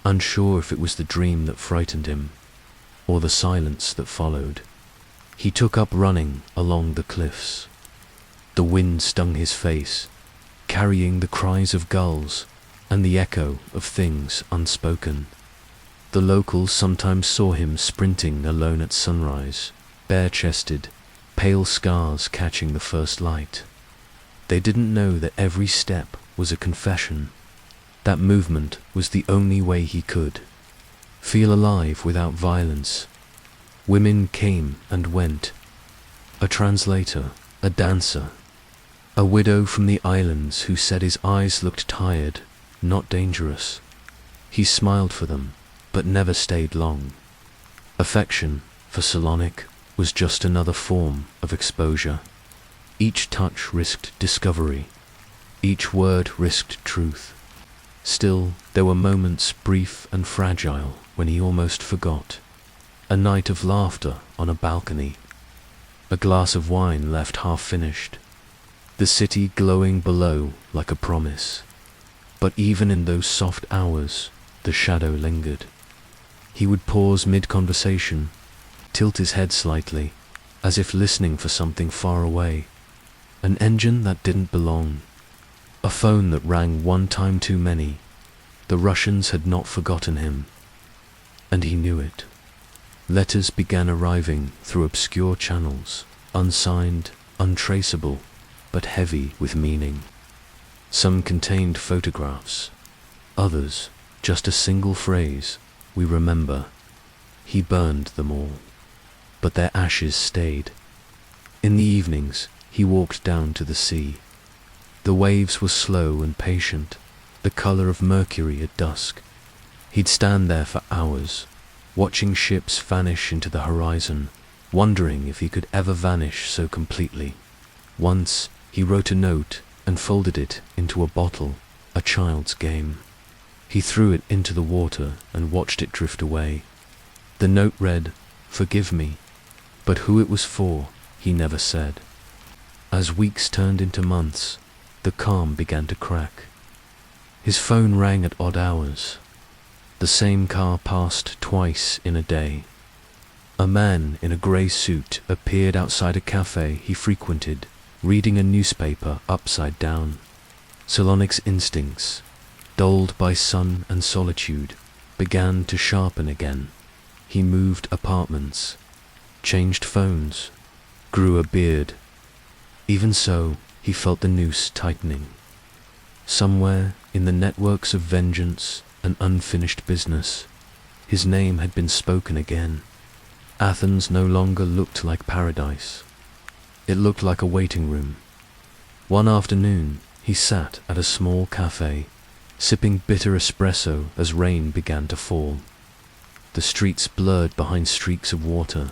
unsure if it was the dream that frightened him, or the silence that followed. He took up running along the cliffs. The wind stung his face, carrying the cries of gulls and the echo of things unspoken. The locals sometimes saw him sprinting alone at sunrise, bare-chested, pale scars catching the first light. They didn't know that every step was a confession. That movement was the only way he could feel alive without violence. Women came and went. A translator, a dancer, a widow from the islands who said his eyes looked tired, not dangerous. He smiled for them, but never stayed long. Affection, for Solonik, was just another form of exposure. Each touch risked discovery. Each word risked truth. Still, there were moments brief and fragile when he almost forgot. A night of laughter on a balcony. A glass of wine left half finished, the city glowing below like a promise. But even in those soft hours, the shadow lingered. He would pause mid-conversation, tilt his head slightly, as if listening for something far away. An engine that didn't belong. A phone that rang one time too many. The Russians had not forgotten him. And he knew it. Letters began arriving through obscure channels, unsigned, untraceable, but heavy with meaning. Some contained photographs, others just a single phrase, "We remember." He burned them all, but their ashes stayed. In the evenings, he walked down to the sea. The waves were slow and patient, the color of mercury at dusk. He'd stand there for hours, watching ships vanish into the horizon, wondering if he could ever vanish so completely. Once, he wrote a note and folded it into a bottle, a child's game. He threw it into the water and watched it drift away. The note read, "Forgive me," but who it was for, he never said. As weeks turned into months, the calm began to crack. His phone rang at odd hours. The same car passed twice in a day. A man in a grey suit appeared outside a cafe he frequented, reading a newspaper upside down. Solonik's instincts, dulled by sun and solitude, began to sharpen again. He moved apartments, changed phones, grew a beard. Even so, he felt the noose tightening. Somewhere in the networks of vengeance and unfinished business, his name had been spoken again. Athens no longer looked like paradise. It looked like a waiting room. One afternoon, he sat at a small cafe, sipping bitter espresso as rain began to fall. The streets blurred behind streaks of water,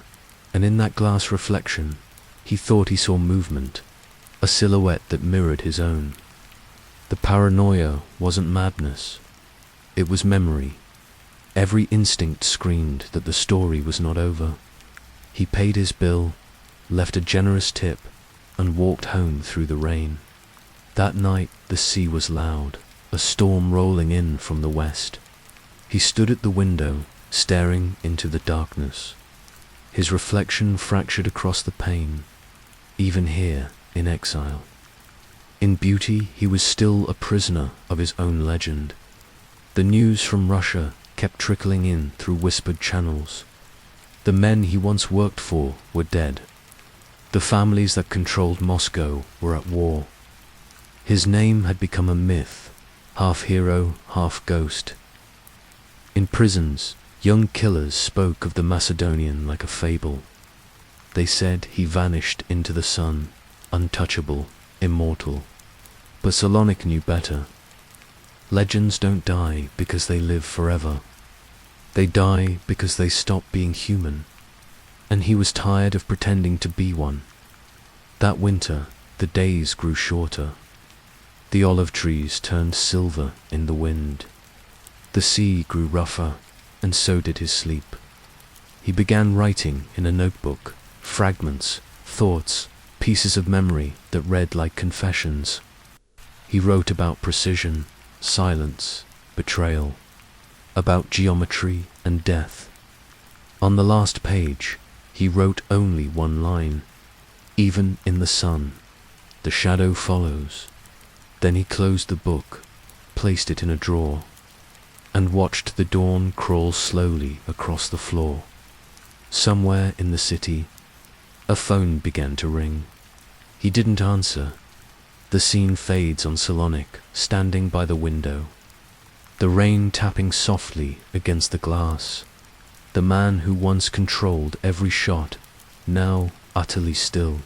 and in that glass reflection, he thought he saw movement, a silhouette that mirrored his own. The paranoia wasn't madness. It was memory. Every instinct screamed that the story was not over. He paid his bill, left a generous tip, and walked home through the rain. That night the sea was loud, a storm rolling in from the west. He stood at the window, staring into the darkness. His reflection fractured across the pane, even here in exile. In beauty he was still a prisoner of his own legend. The news from Russia kept trickling in through whispered channels. The men he once worked for were dead. The families that controlled Moscow were at war. His name had become a myth, half hero, half ghost. In prisons, young killers spoke of the Macedonian like a fable. They said he vanished into the sun, untouchable, immortal. But Solonik knew better. Legends don't die because they live forever. They die because they stop being human. And he was tired of pretending to be one. That winter, the days grew shorter. The olive trees turned silver in the wind. The sea grew rougher, and so did his sleep. He began writing in a notebook, fragments, thoughts, pieces of memory that read like confessions. He wrote about precision, silence, betrayal, about geometry and death. On the last page, he wrote only one line, "Even in the sun, the shadow follows." Then he closed the book, placed it in a drawer, and watched the dawn crawl slowly across the floor. Somewhere in the city, a phone began to ring. He didn't answer. The scene fades on Solonik, standing by the window. The rain tapping softly against the glass. The man who once controlled every shot, now utterly still.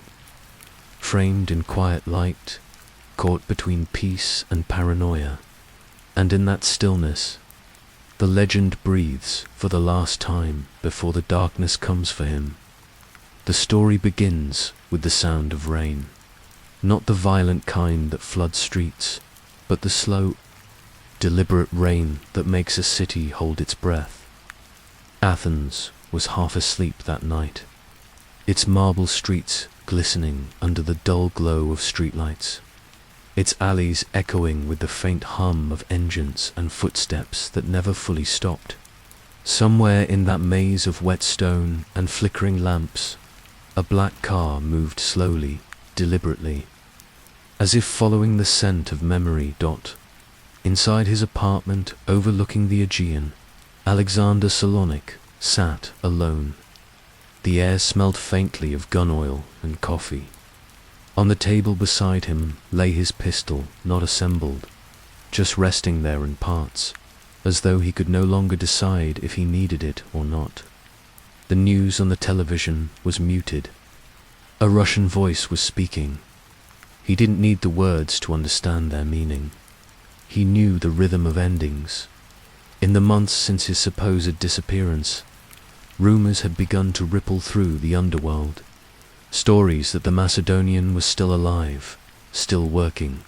Framed in quiet light, caught between peace and paranoia. And in that stillness, the legend breathes for the last time before the darkness comes for him. The story begins with the sound of rain. Not the violent kind that floods streets, but the slow, deliberate rain that makes a city hold its breath. Athens was half asleep that night. Its marble streets glistening under the dull glow of streetlights, its alleys echoing with the faint hum of engines and footsteps that never fully stopped. Somewhere in that maze of wet stone and flickering lamps, a black car moved slowly, deliberately, as if following the scent of memory. Inside his apartment overlooking the Aegean, Alexander Solonik sat alone. The air smelled faintly of gun oil and coffee. On the table beside him lay his pistol, not assembled, just resting there in parts, as though he could no longer decide if he needed it or not. The news on the television was muted. A Russian voice was speaking. He didn't need the words to understand their meaning. He knew the rhythm of endings. In the months since his supposed disappearance, rumors had begun to ripple through the underworld. Stories that the Macedonian was still alive, still working,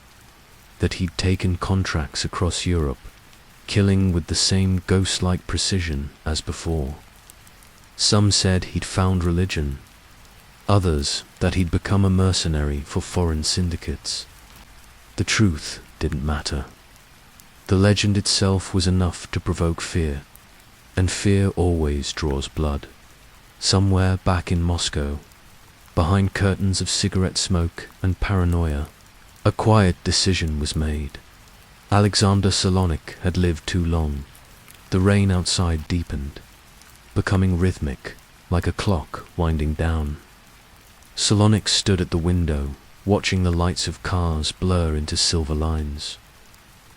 that he'd taken contracts across Europe, killing with the same ghost-like precision as before. Some said he'd found religion, others that he'd become a mercenary for foreign syndicates. The truth didn't matter. The legend itself was enough to provoke fear, and fear always draws blood. Somewhere back in Moscow, behind curtains of cigarette smoke and paranoia, a quiet decision was made. Alexander Solonik had lived too long. The rain outside deepened, becoming rhythmic, like a clock winding down. Solonik stood at the window, watching the lights of cars blur into silver lines.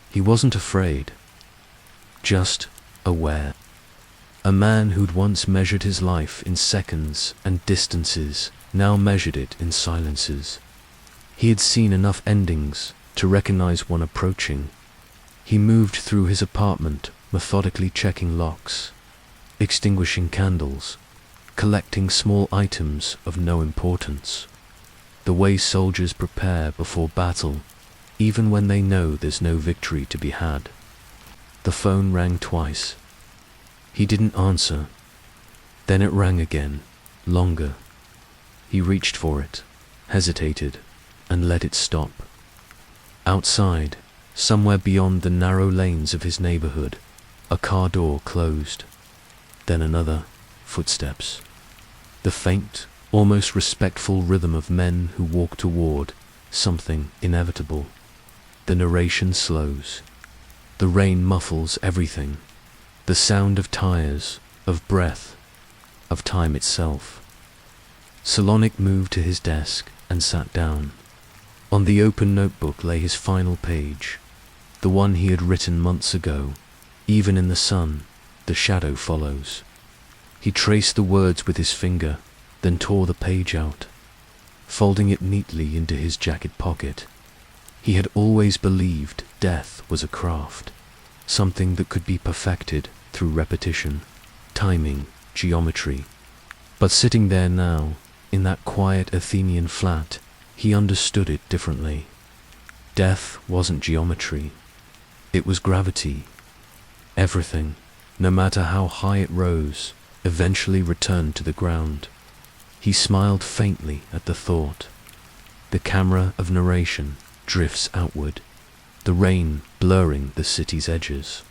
He wasn't afraid, just aware. A man who'd once measured his life in seconds and distances now measured it in silences. He had seen enough endings to recognize one approaching. He moved through his apartment, methodically checking locks, extinguishing candles, collecting small items of no importance. The way soldiers prepare before battle, even when they know there's no victory to be had. The phone rang twice. He didn't answer. Then it rang again, longer. He reached for it, hesitated, and let it stop. Outside, somewhere beyond the narrow lanes of his neighborhood, a car door closed. Then another, footsteps. The faint, almost respectful rhythm of men who walk toward something inevitable. The narration slows. The rain muffles everything. The sound of tires, of breath, of time itself. Solonik moved to his desk and sat down. On the open notebook lay his final page, the one he had written months ago. Even in the sun, the shadow follows. He traced the words with his finger, then tore the page out, folding it neatly into his jacket pocket. He had always believed death was a craft, something that could be perfected through repetition, timing, geometry. But sitting there now, in that quiet Athenian flat, he understood it differently. Death wasn't geometry. It was gravity. Everything, no matter how high it rose, eventually returned to the ground. He smiled faintly at the thought. The camera of narration drifts outward, the rain blurring the city's edges.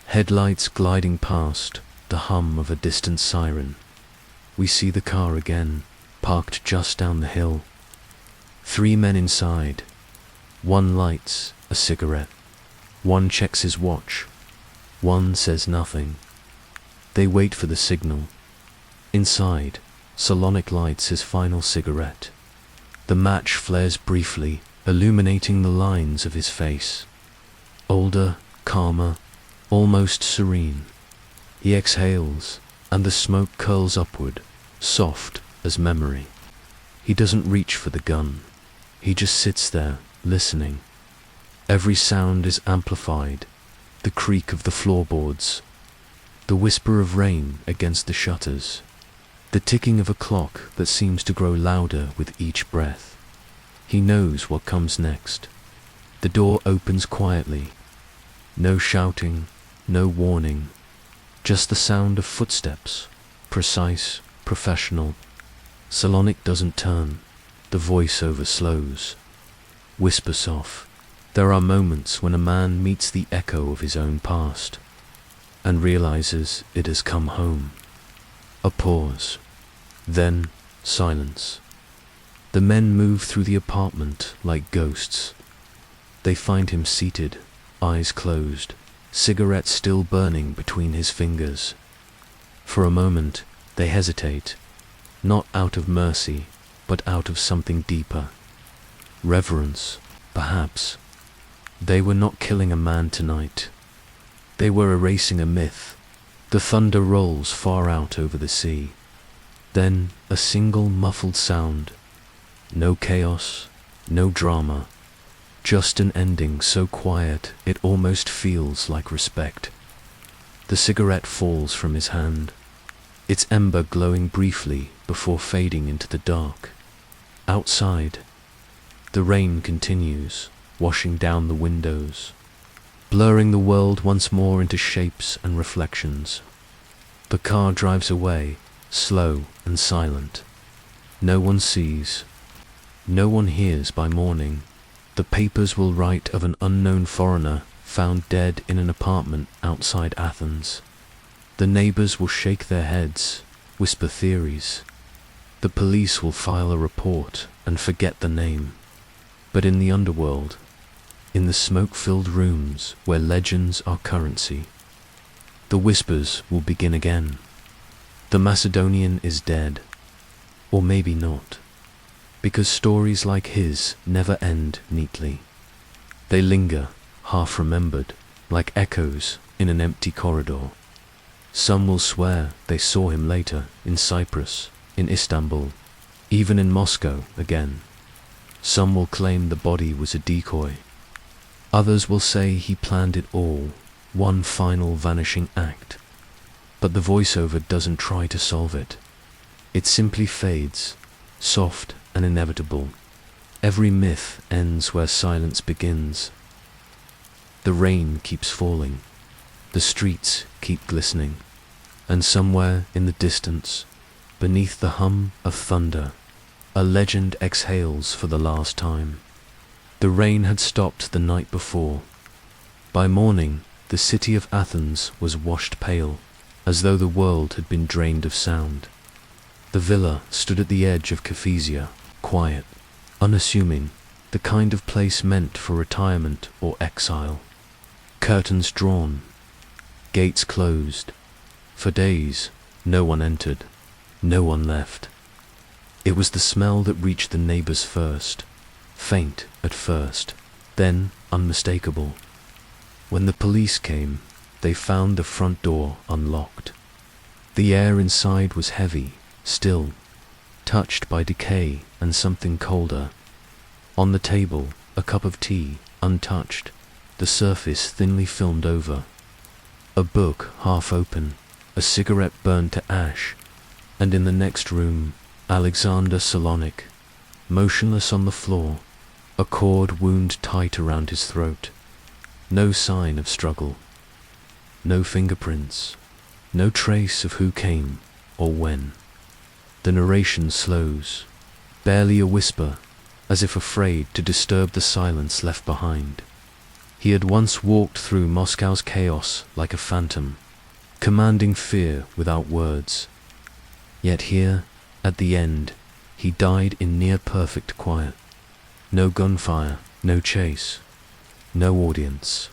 Headlights gliding past, the hum of a distant siren. We see the car again, parked just down the hill. 3 men inside. One lights a cigarette. One checks his watch. One says nothing. They wait for the signal. Inside, Solonik lights his final cigarette. The match flares briefly, illuminating the lines of his face. Older, calmer, almost serene. He exhales, and the smoke curls upward, soft as memory. He doesn't reach for the gun. He just sits there, listening. Every sound is amplified. The creak of the floorboards, the whisper of rain against the shutters, the ticking of a clock that seems to grow louder with each breath. He knows what comes next. The door opens quietly. No shouting, no warning, just the sound of footsteps, precise, professional. Solonik doesn't turn. The voiceover slows. Whisper soft. There are moments when a man meets the echo of his own past and realizes it has come home. A pause. Then silence. The men move through the apartment like ghosts. They find him seated, eyes closed, cigarette still burning between his fingers. For a moment, they hesitate, not out of mercy, but out of something deeper. Reverence, perhaps. They were not killing a man tonight. They were erasing a myth. The thunder rolls far out over the sea. Then a single muffled sound. No chaos, no drama. Just an ending so quiet it almost feels like respect. The cigarette falls from his hand, its ember glowing briefly before fading into the dark. Outside, the rain continues, washing down the windows, blurring the world once more into shapes and reflections. The car drives away, slow and silent. No one sees, no one hears. By morning, the papers will write of an unknown foreigner found dead in an apartment outside Athens. The neighbors will shake their heads, whisper theories. The police will file a report and forget the name. But in the underworld, in the smoke-filled rooms where legends are currency, the whispers will begin again. The Macedonian is dead, or maybe not, because stories like his never end neatly. They linger, half-remembered, like echoes in an empty corridor. Some will swear they saw him later in Cyprus, in Istanbul, even in Moscow again. Some will claim the body was a decoy. Others will say he planned it all, one final vanishing act. But the voiceover doesn't try to solve it. It simply fades, soft and inevitable. Every myth ends where silence begins. The rain keeps falling. The streets keep glistening. And somewhere in the distance, beneath the hum of thunder, a legend exhales for the last time. The rain had stopped the night before. By morning, the city of Athens was washed pale, as though the world had been drained of sound. The villa stood at the edge of Kephesia, quiet, unassuming, the kind of place meant for retirement or exile. Curtains drawn, gates closed. For days, no one entered, no one left. It was the smell that reached the neighbors first, faint at first, then unmistakable. When the police came, they found the front door unlocked. The air inside was heavy, still, touched by decay and something colder. On the table, a cup of tea, untouched, the surface thinly filmed over. A book half open, a cigarette burned to ash, and in the next room, Alexander Solonik, motionless on the floor, a cord wound tight around his throat. No sign of struggle. No fingerprints. No trace of who came or when. The narration slows, barely a whisper, as if afraid to disturb the silence left behind. He had once walked through Moscow's chaos like a phantom, commanding fear without words. Yet here, at the end, he died in near-perfect quiet. No gunfire, no chase, no audience.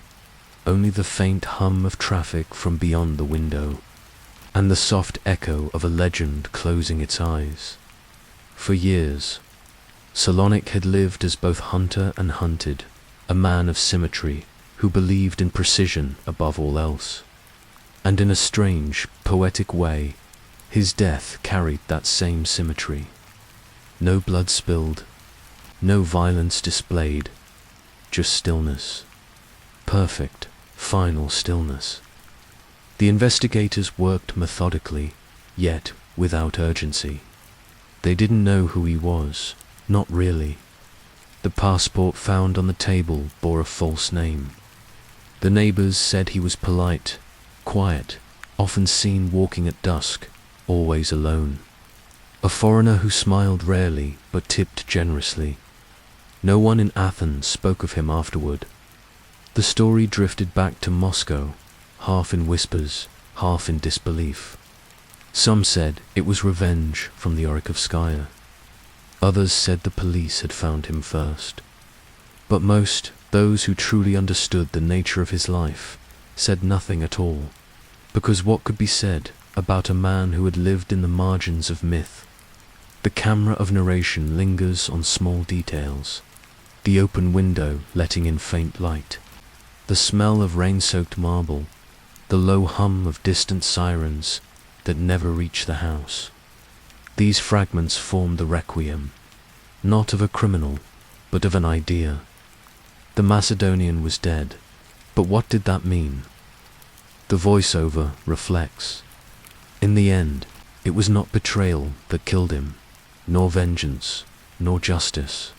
Only the faint hum of traffic from beyond the window, and the soft echo of a legend closing its eyes. For years, Solonik had lived as both hunter and hunted, a man of symmetry who believed in precision above all else. And in a strange, poetic way, his death carried that same symmetry. No blood spilled, no violence displayed, just stillness. Perfect, final stillness. The investigators worked methodically, yet without urgency. They didn't know who he was, not really. The passport found on the table bore a false name. The neighbors said he was polite, quiet, often seen walking at dusk, always alone. A foreigner who smiled rarely but tipped generously. No one in Athens spoke of him afterward. The story drifted back to Moscow, half in whispers, half in disbelief. Some said it was revenge from the Orikhovskaya. Others said the police had found him first. But most, those who truly understood the nature of his life, said nothing at all, because what could be said about a man who had lived in the margins of myth? The camera of narration lingers on small details, the open window letting in faint light, the smell of rain-soaked marble, the low hum of distant sirens that never reach the house. These fragments form the requiem, not of a criminal, but of an idea. The Macedonian was dead, but what did that mean? The voiceover reflects. In the end, it was not betrayal that killed him, nor vengeance, nor justice.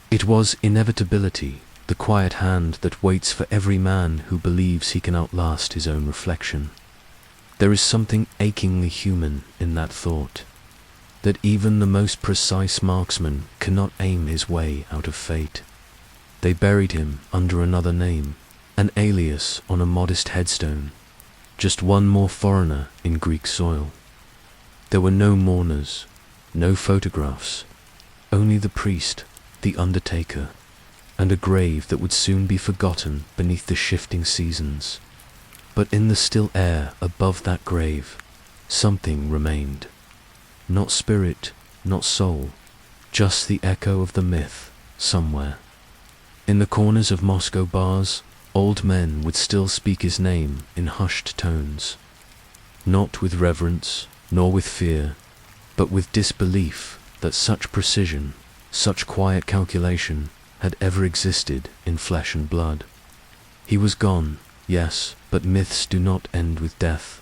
It was inevitability, the quiet hand that waits for every man who believes he can outlast his own reflection. There is something achingly human in that thought, that even the most precise marksman cannot aim his way out of fate. They buried him under another name, an alias on a modest headstone, just one more foreigner in Greek soil. There were no mourners, no photographs, only the priest, the undertaker, and a grave that would soon be forgotten beneath the shifting seasons. But in the still air above that grave, something remained. Not spirit, not soul, just the echo of the myth somewhere. In the corners of Moscow bars, old men would still speak his name in hushed tones, not with reverence, nor with fear, but with disbelief that such precision, such quiet calculation had ever existed in flesh and blood. He was gone, yes, but myths do not end with death.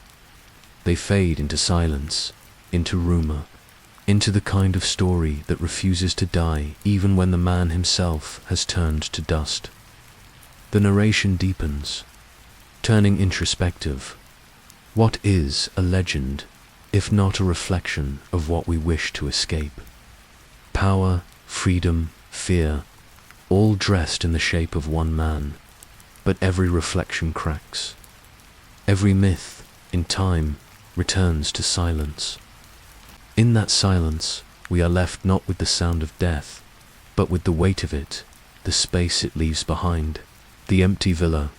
They fade into silence, into rumor, into the kind of story that refuses to die even when the man himself has turned to dust. The narration deepens, turning introspective. What is a legend, if not a reflection of what we wish to escape? Power, freedom, fear, all dressed in the shape of one man, but every reflection cracks. Every myth, in time, returns to silence. In that silence, we are left not with the sound of death, but with the weight of it, the space it leaves behind, the empty villa,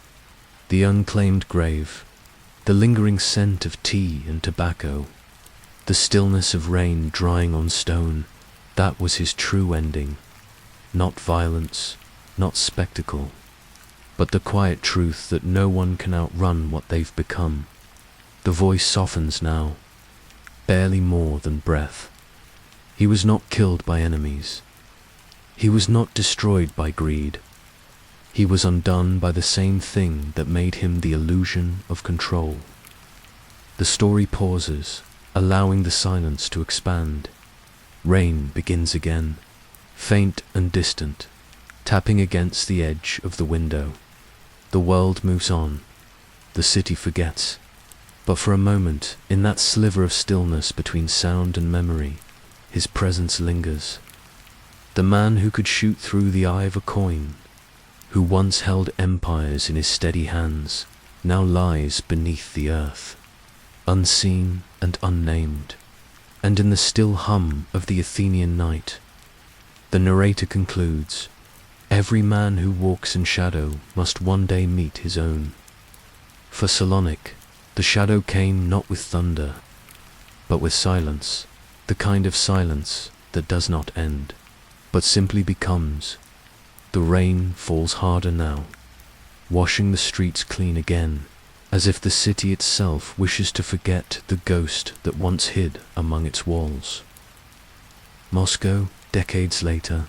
the unclaimed grave, the lingering scent of tea and tobacco, the stillness of rain drying on stone. That was his true ending. Not violence, not spectacle, but the quiet truth that no one can outrun what they've become. The voice softens now, barely more than breath. He was not killed by enemies. He was not destroyed by greed. He was undone by the same thing that made him the illusion of control. The story pauses, allowing the silence to expand. Rain begins again, faint and distant, tapping against the edge of the window. The world moves on. The city forgets. But for a moment, in that sliver of stillness between sound and memory, his presence lingers. The man who could shoot through the eye of a coin, who once held empires in his steady hands, now lies beneath the earth, unseen and unnamed. And in the still hum of the Athenian night, the narrator concludes, every man who walks in shadow must one day meet his own. For Solonik, the shadow came not with thunder, but with silence, the kind of silence that does not end, but simply becomes. The rain falls harder now, washing the streets clean again, as if the city itself wishes to forget the ghost that once hid among its walls. Moscow, decades later,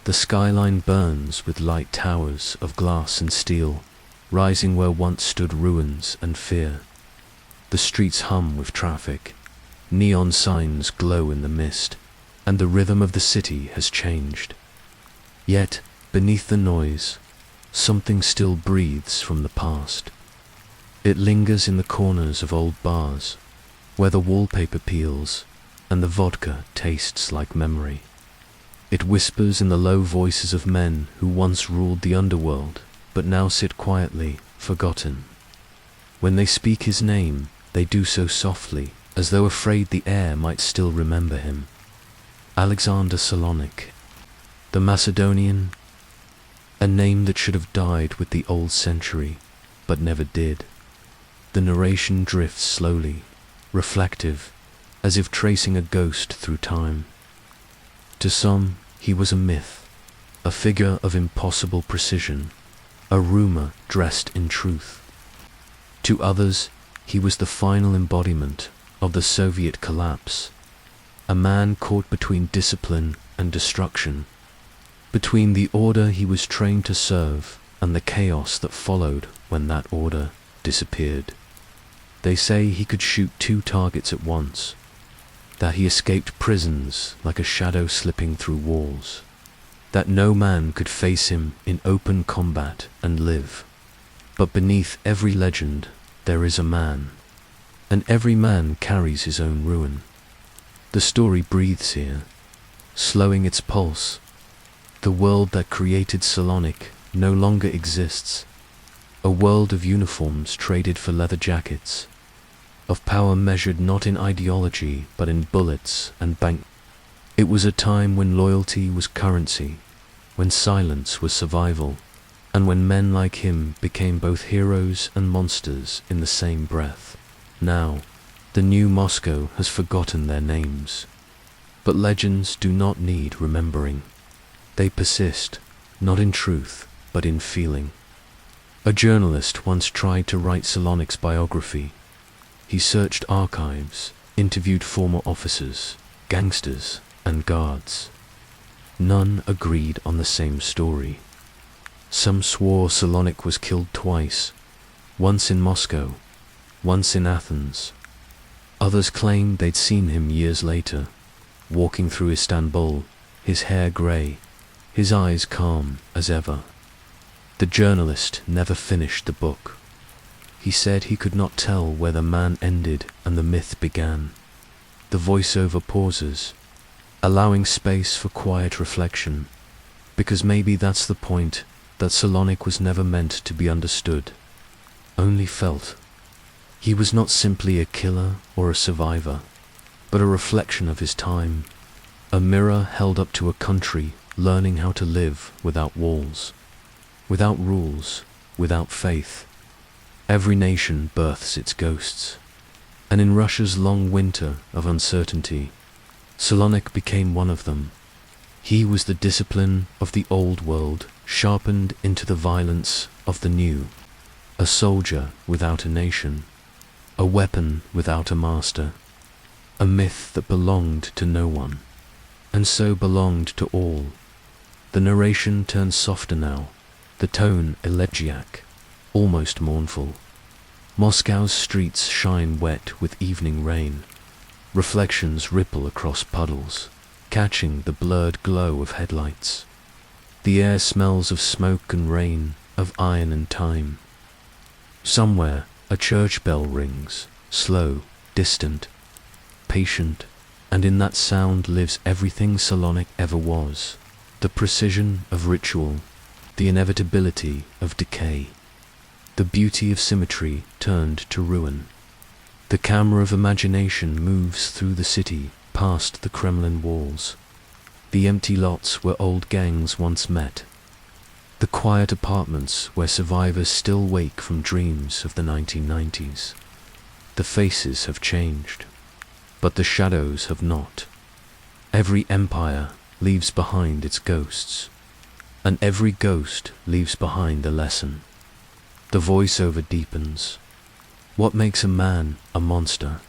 the skyline burns with light towers of glass and steel, rising where once stood ruins and fear. The streets hum with traffic, neon signs glow in the mist, and the rhythm of the city has changed. Yet, beneath the noise, something still breathes from the past. It lingers in the corners of old bars, where the wallpaper peels, and the vodka tastes like memory. It whispers in the low voices of men who once ruled the underworld, but now sit quietly, forgotten. When they speak his name, they do so softly, as though afraid the air might still remember him. Alexander Solonik, the Macedonian, a name that should have died with the old century, but never did. The narration drifts slowly, reflective, as if tracing a ghost through time. To some, he was a myth, a figure of impossible precision, a rumor dressed in truth. To others, he was the final embodiment of the Soviet collapse, a man caught between discipline and destruction, between the order he was trained to serve and the chaos that followed when that order disappeared. They say he could shoot 2 targets at once, that he escaped prisons like a shadow slipping through walls, that no man could face him in open combat and live. But beneath every legend there is a man, and every man carries his own ruin. The story breathes here, slowing its pulse. The world that created Solonik no longer exists, a world of uniforms traded for leather jackets, of power measured not in ideology but in bullets and bank. It was a time when loyalty was currency, when silence was survival, and when men like him became both heroes and monsters in the same breath. Now, the new Moscow has forgotten their names. But legends do not need remembering. They persist, not in truth, but in feeling. A journalist once tried to write Solonik's biography. He searched archives, interviewed former officers, gangsters, and guards. None agreed on the same story. Some swore Solonik was killed twice, once in Moscow, once in Athens. Others claimed they'd seen him years later, walking through Istanbul, his hair grey, his eyes calm as ever. The journalist never finished the book. He said he could not tell where the man ended and the myth began. The voiceover pauses, allowing space for quiet reflection, because maybe that's the point, that Solonik was never meant to be understood, only felt. He was not simply a killer or a survivor, but a reflection of his time, a mirror held up to a country learning how to live without walls, without rules, without faith. Every nation births its ghosts, and in Russia's long winter of uncertainty, Solonik became one of them. He was the discipline of the old world sharpened into the violence of the new, a soldier without a nation, a weapon without a master, a myth that belonged to no one, and so belonged to all. The narration turns softer now, the tone elegiac, almost mournful. Moscow's streets shine wet with evening rain. Reflections ripple across puddles, catching the blurred glow of headlights. The air smells of smoke and rain, of iron and time. Somewhere, a church bell rings, slow, distant, patient, and in that sound lives everything Solonik ever was. The precision of ritual, the inevitability of decay, the beauty of symmetry turned to ruin. The camera of imagination moves through the city, past the Kremlin walls, the empty lots where old gangs once met, the quiet apartments where survivors still wake from dreams of the 1990s. The faces have changed, but the shadows have not. Every empire leaves behind its ghosts, and every ghost leaves behind a lesson. The voiceover deepens. What makes a man a monster?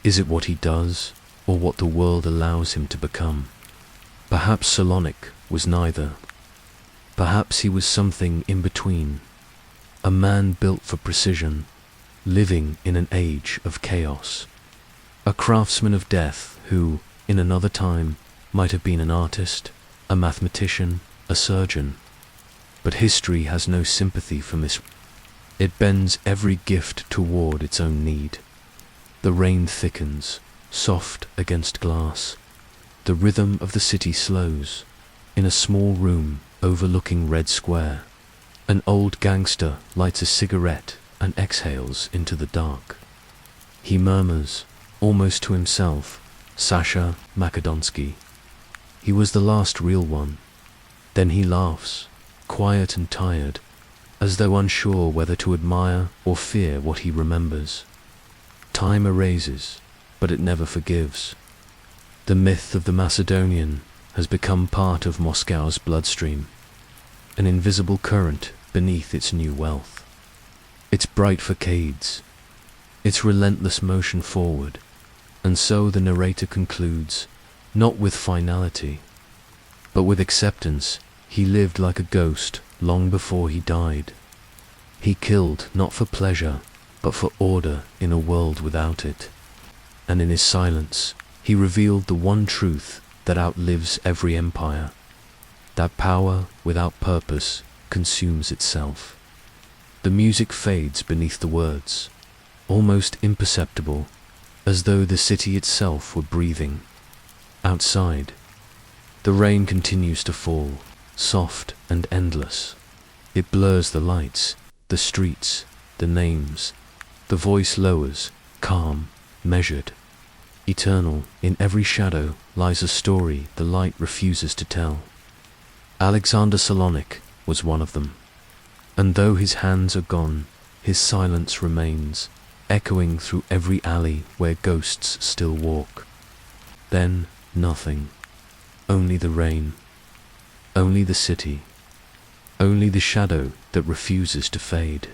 Is it what he does, or what the world allows him to become? Perhaps Solonik was neither. Perhaps he was something in between, a man built for precision, living in an age of chaos, a craftsman of death who, in another time, might have been an artist, a mathematician, a surgeon. But history has no sympathy for it bends every gift toward its own need. The rain thickens, soft against glass. The rhythm of the city slows. In a small room overlooking Red Square, an old gangster lights a cigarette and exhales into the dark. He murmurs, almost to himself, Sasha Makedonsky. He was the last real one. Then he laughs, quiet and tired, as though unsure whether to admire or fear what he remembers. Time erases, but it never forgives. The myth of the Macedonian has become part of Moscow's bloodstream, an invisible current beneath its new wealth. Its bright facades, its relentless motion forward, and so the narrator concludes, not with finality, but with acceptance. He lived like a ghost long before he died. He killed not for pleasure, but for order in a world without it. And in his silence, he revealed the one truth that outlives every empire, that power without purpose consumes itself. The music fades beneath the words, almost imperceptible, as though the city itself were breathing. Outside, the rain continues to fall, soft and endless. It blurs the lights, the streets, the names. The voice lowers, calm, measured. Eternal, in every shadow lies a story the light refuses to tell. Alexander Solonik was one of them. And though his hands are gone, his silence remains, echoing through every alley where ghosts still walk. Then nothing. Only the rain. Only the city. Only the shadow that refuses to fade.